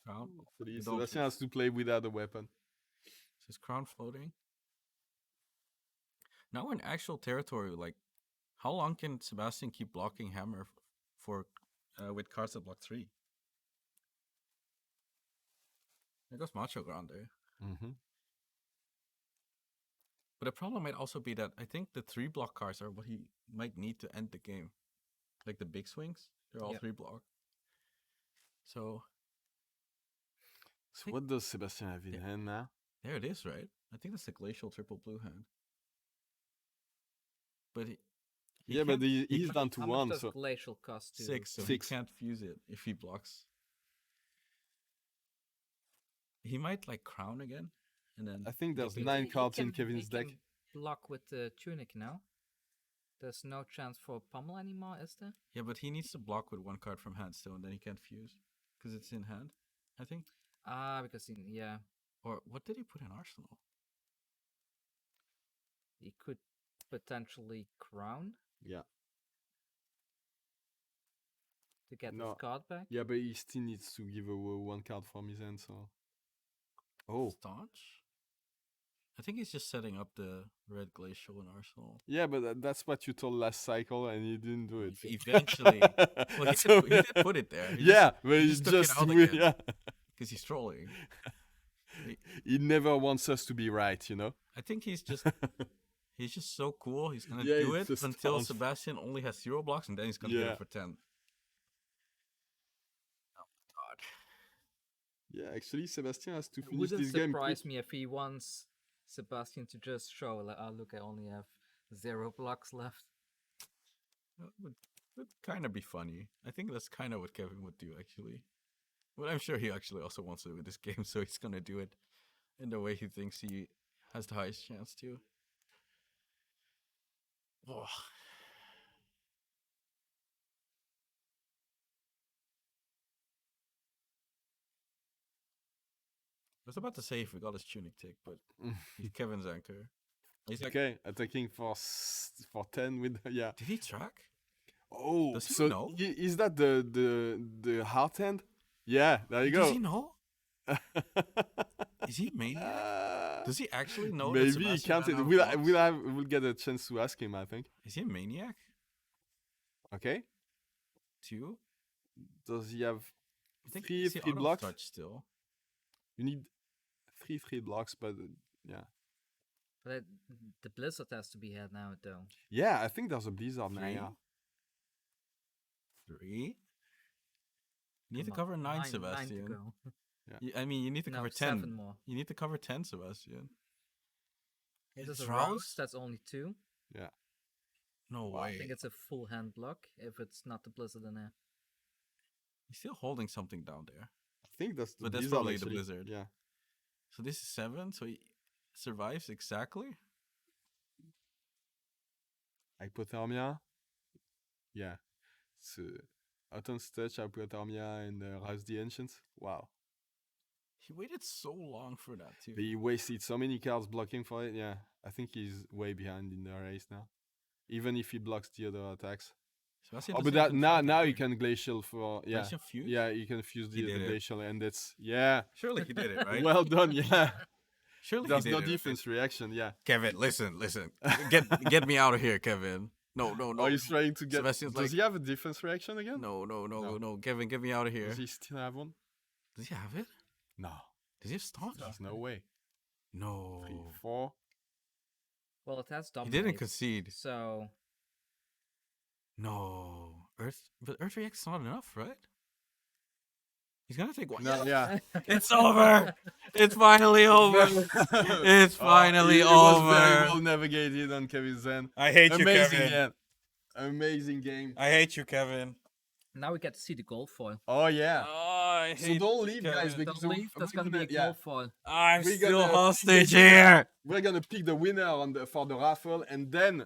Crown. So You don't Sébastien has to play without a weapon. Is his crown floating? Now we're in actual territory. Like, how long can Sébastien keep blocking Hammer for with cards that block 3? There goes Macho Grande. Mm-hmm. But the problem might also be that I think the 3 block cards are what he might need to end the game. Like the big swings, they're all Yep. 3 block. So So what does Sébastien have in Yeah. hand now? there it is, right? I think that's the glacial triple blue hand. But he Yeah, but can't- he's can't- down to How 1, much does so glacial cost to 6, so 6. he can't fuse it if he blocks. He might like crown again, and then I think there's He- 9 He cards in can- Kevin's he deck. can block with the tunic now. There's no chance for pummel anymore, is there? yeah, but he needs to block with 1 card from hand still, and then he can't fuse because it's in hand, I think. Because yeah, Or what did he put in arsenal? he could potentially crown Yeah. to get No. his card back. Yeah, but he still needs to give away 1 card from his hand, so... Oh. Staunch? I think he's just setting up the red glacial in arsenal. Yeah, but that's what you told last cycle, and he didn't do it. Eventually, well, So- he did put it there. He yeah, but he he just took it just... out we- again. yeah. because he's trolling. He never wants us to be right, you know? I think he's just so cool. He's gonna Yeah, do it's it just until staunch. Sébastien only has 0 blocks, and then he's gonna hit Yeah. it for 10. Oh my god! Yeah, actually, Sébastien has to It finish wouldn't this game surprise quick. me if he wants Sébastien to just show, like, oh look, I only have 0 blocks left. That would kind of be funny. I think that's kind of what Kevin would do, actually. But I'm sure he actually also wants to win this game, so he's gonna do it in the way he thinks he has the highest chance to. Oh. I was about to say if we got his tunic tick, but he's Kevin's anchor. He's like, Okay, attacking for 10 with... Yeah. did he track? Oh, Does he so know? is that the heart hand? Yeah, there you Does go. he know? Is he maniac? Does he actually know? that Maybe he Sébastien can't. ran out of We'll blocks? we'll get a chance to ask him, I think. Is he a maniac? Okay. 2? Does he have I think three is he auto blocks? touch still. You need three blocks, but yeah. But the blizzard has to be had now, though. Yeah, I think there's a blizzard now. 3? Yeah. 3? You need to Come on, cover 9, nine to Sébastien. go. I mean, you need to No, cover 10. 7 more. You need to cover 10, Sebastian. It is It's a rouse. rouse? That's only 2. No I way. think it's a full hand block if it's not the blizzard in there. He's still holding something down there. I think that's the But that's blizzard, probably the actually. blizzard. Yeah. So this is 7, so he survives exactly? Hypothermia. Yeah. It's Autumn's Touch, Hypothermia, and Rouse the Ancients. Wow. He waited so long for that, too. He wasted so many cards blocking for it. Yeah. I think he's way behind in the race now. Even if he blocks the other attacks. Sebastian Oh, but doesn't that even now try to now you hurry. can glacial for yeah. Glacial Fuse? Yeah, you can fuse He the did it. glacial, and it's yeah. Surely he did it, right? Well done, yeah. Surely There's he did no it, right? defense reaction, yeah. Kevin, listen. Get me out of here, Kevin. No. Are you trying to get? Sebastian's Does like- he have a defense reaction again? No. Kevin, get me out of here. Does he still have one? Does he have it? No. Does he have stock? There's no way. No. 3, 4. Well, it has He dominate. didn't concede. So No. But Earth React's not enough, right? He's gonna take one. No, yeah. It's over. It's finally over. It's finally it was very over. well navigated on Kevin's end. I hate Amazing game. Amazing game. I hate you, Kevin. now we get to see the gold foil. Oh yeah. Oh, I So don't leave, guys, Kevin. because Don't leave. That's we're gonna be a yeah, gold foil. I'm We're still gonna- hostage here. we're gonna pick the winner on for the raffle, and then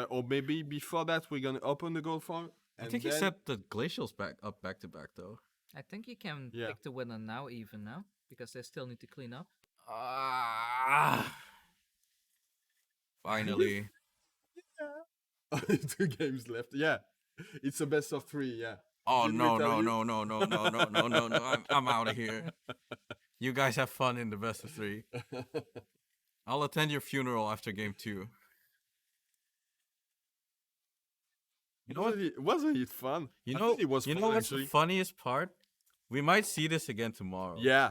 or maybe before that we're gonna open the gold farm. I think he set the glacials back to back though. I think you can Yeah. pick the winner now, even now, because they still need to clean up. Finally. 2 games left. Yeah, it's a best of 3. Yeah. Oh Didn't we no tell no you? no. I'm out of here. You guys have fun in the best of 3. I'll attend your funeral after game 2. You know what? Wasn't it fun? You I know thought it was you fun, know what's actually. the funniest part? We might see this again tomorrow. Yeah.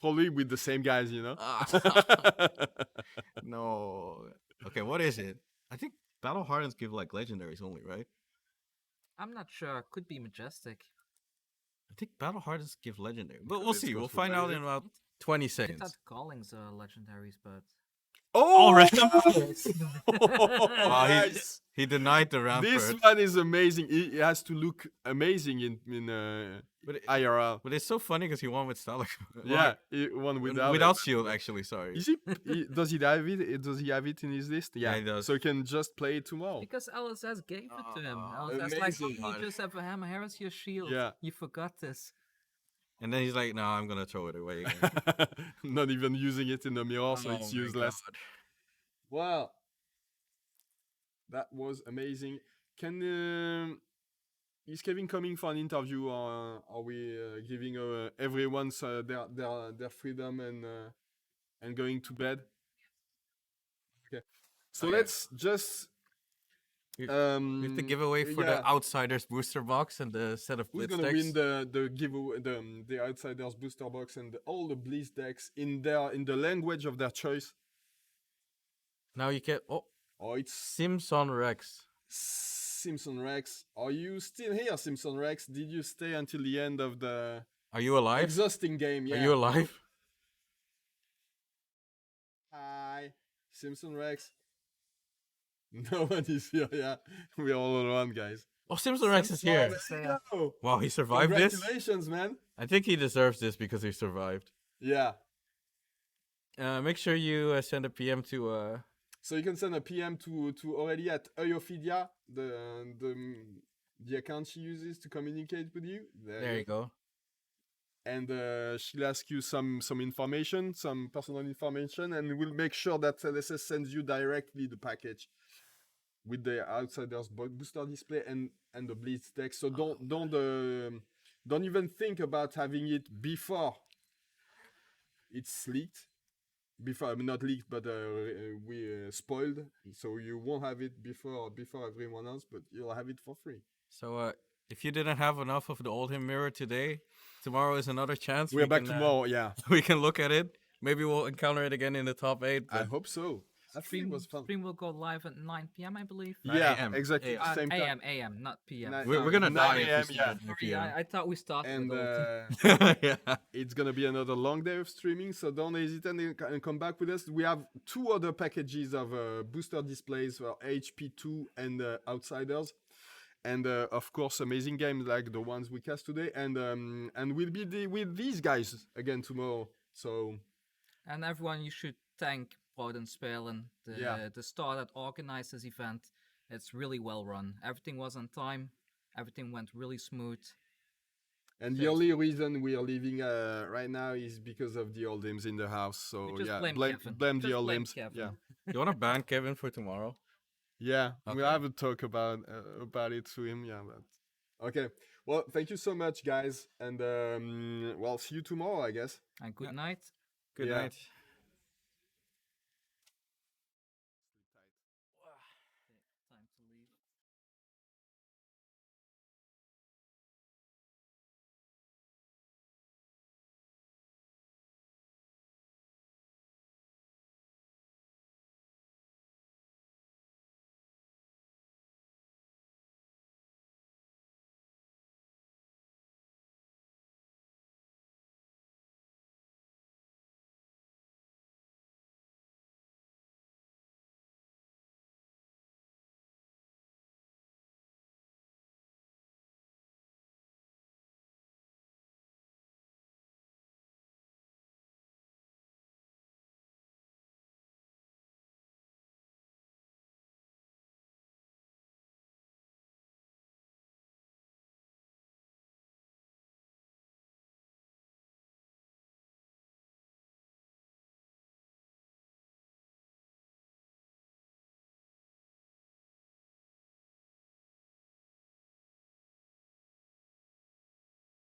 Probably with the same guys, you know. No. Okay, what is it? I think Battle Hardens give like legendaries only, right? I'm not sure. Could be majestic. I think Battle Hardens give legendary. But we'll Let's see. go We'll for find out in competitive. about 20 I seconds. thought callings are legendaries, but Oh, Wow, nice. he denied the rampart. This one is amazing. It has to look amazing in But it- IRL. But it's so funny because he won with Stalagmite. Yeah, one without without it. shield, actually. Sorry. Is does he have it? Does he have it in his list? Yeah, he does. So he can just play it tomorrow. because LSS gave it to him. Oh, LSS like, amazing. you just have a hammer. Here is your shield. Yeah. You forgot this. And then he's like, "No, I'm gonna throw it away." Again. Not even using it in the mirror, so it's Oh my useless. God. Wow, that was amazing. Is Kevin coming for an interview, or are we giving everyone their freedom and going to bed? Okay, so Okay. let's just We have the giveaway for yeah. the Outsiders booster box and the set of Who's blitz gonna decks. win the giveaway, the Outsiders booster box and all the Blitz decks in the language of their choice? Now you get Oh, it's Simpson Rex. Simpson Rex. Are you still here, Simpson Rex? Did you stay until the end of the Are you alive? exhausting game? Yeah. Are you alive? Hi, Simpson Rex. No one is here. Yeah, we're all alone, guys. Oh, Simpson Rex is here. There you go. Wow, he survived this. Congratulations, man. I think he deserves this because he survived. Yeah. Make sure you send a PM to So you can send a PM to Aurélie at Euphidia, the account she uses to communicate with you. There you go. And she'll ask you some information, some personal information, and we'll make sure that LSS sends you directly the package with the Outsiders booster display and the Blitz deck. So don't even think about having it before it's leaked. Before, I mean, not leaked, but we spoiled. So you won't have it before everyone else, but you'll have it for free. So if you didn't have enough of the Oldhim mirror today, tomorrow is another chance. We're back can, tomorrow, yeah. We can look at it. Maybe we'll encounter it again in the top 8. I But hope so. I think it was fun. Stream will go live at 9 p.m. I believe. Yeah, AM, exactly. AM. Same time. AM, not PM. Nine- We're gonna 9 die a.m., if we yeah. start at Sorry, 9 I thought we started And with Oldhim. PM. Yeah. it's gonna be another long day of streaming, so don't hesitate and come back with us. We have 2 other packages of booster displays for HP2 and Outsiders, and of course amazing games like the ones we cast today. And we'll be with these guys again tomorrow. So And everyone, you should thank Spelen, the store that organized this event. It's really well run. Everything was on time. Everything went really smooth. and the only reason we are leaving right now is because of the Oldhims in the house. So Just yeah, blame blame Kevin. the Just blame Oldhims. Kevin. Yeah. You wanna ban Kevin for tomorrow? Yeah, Okay. we'll have a talk about it to him. Yeah, but okay. Well, thank you so much, guys, and well, see you tomorrow, I guess. And good Yeah. night. Good Yeah. night.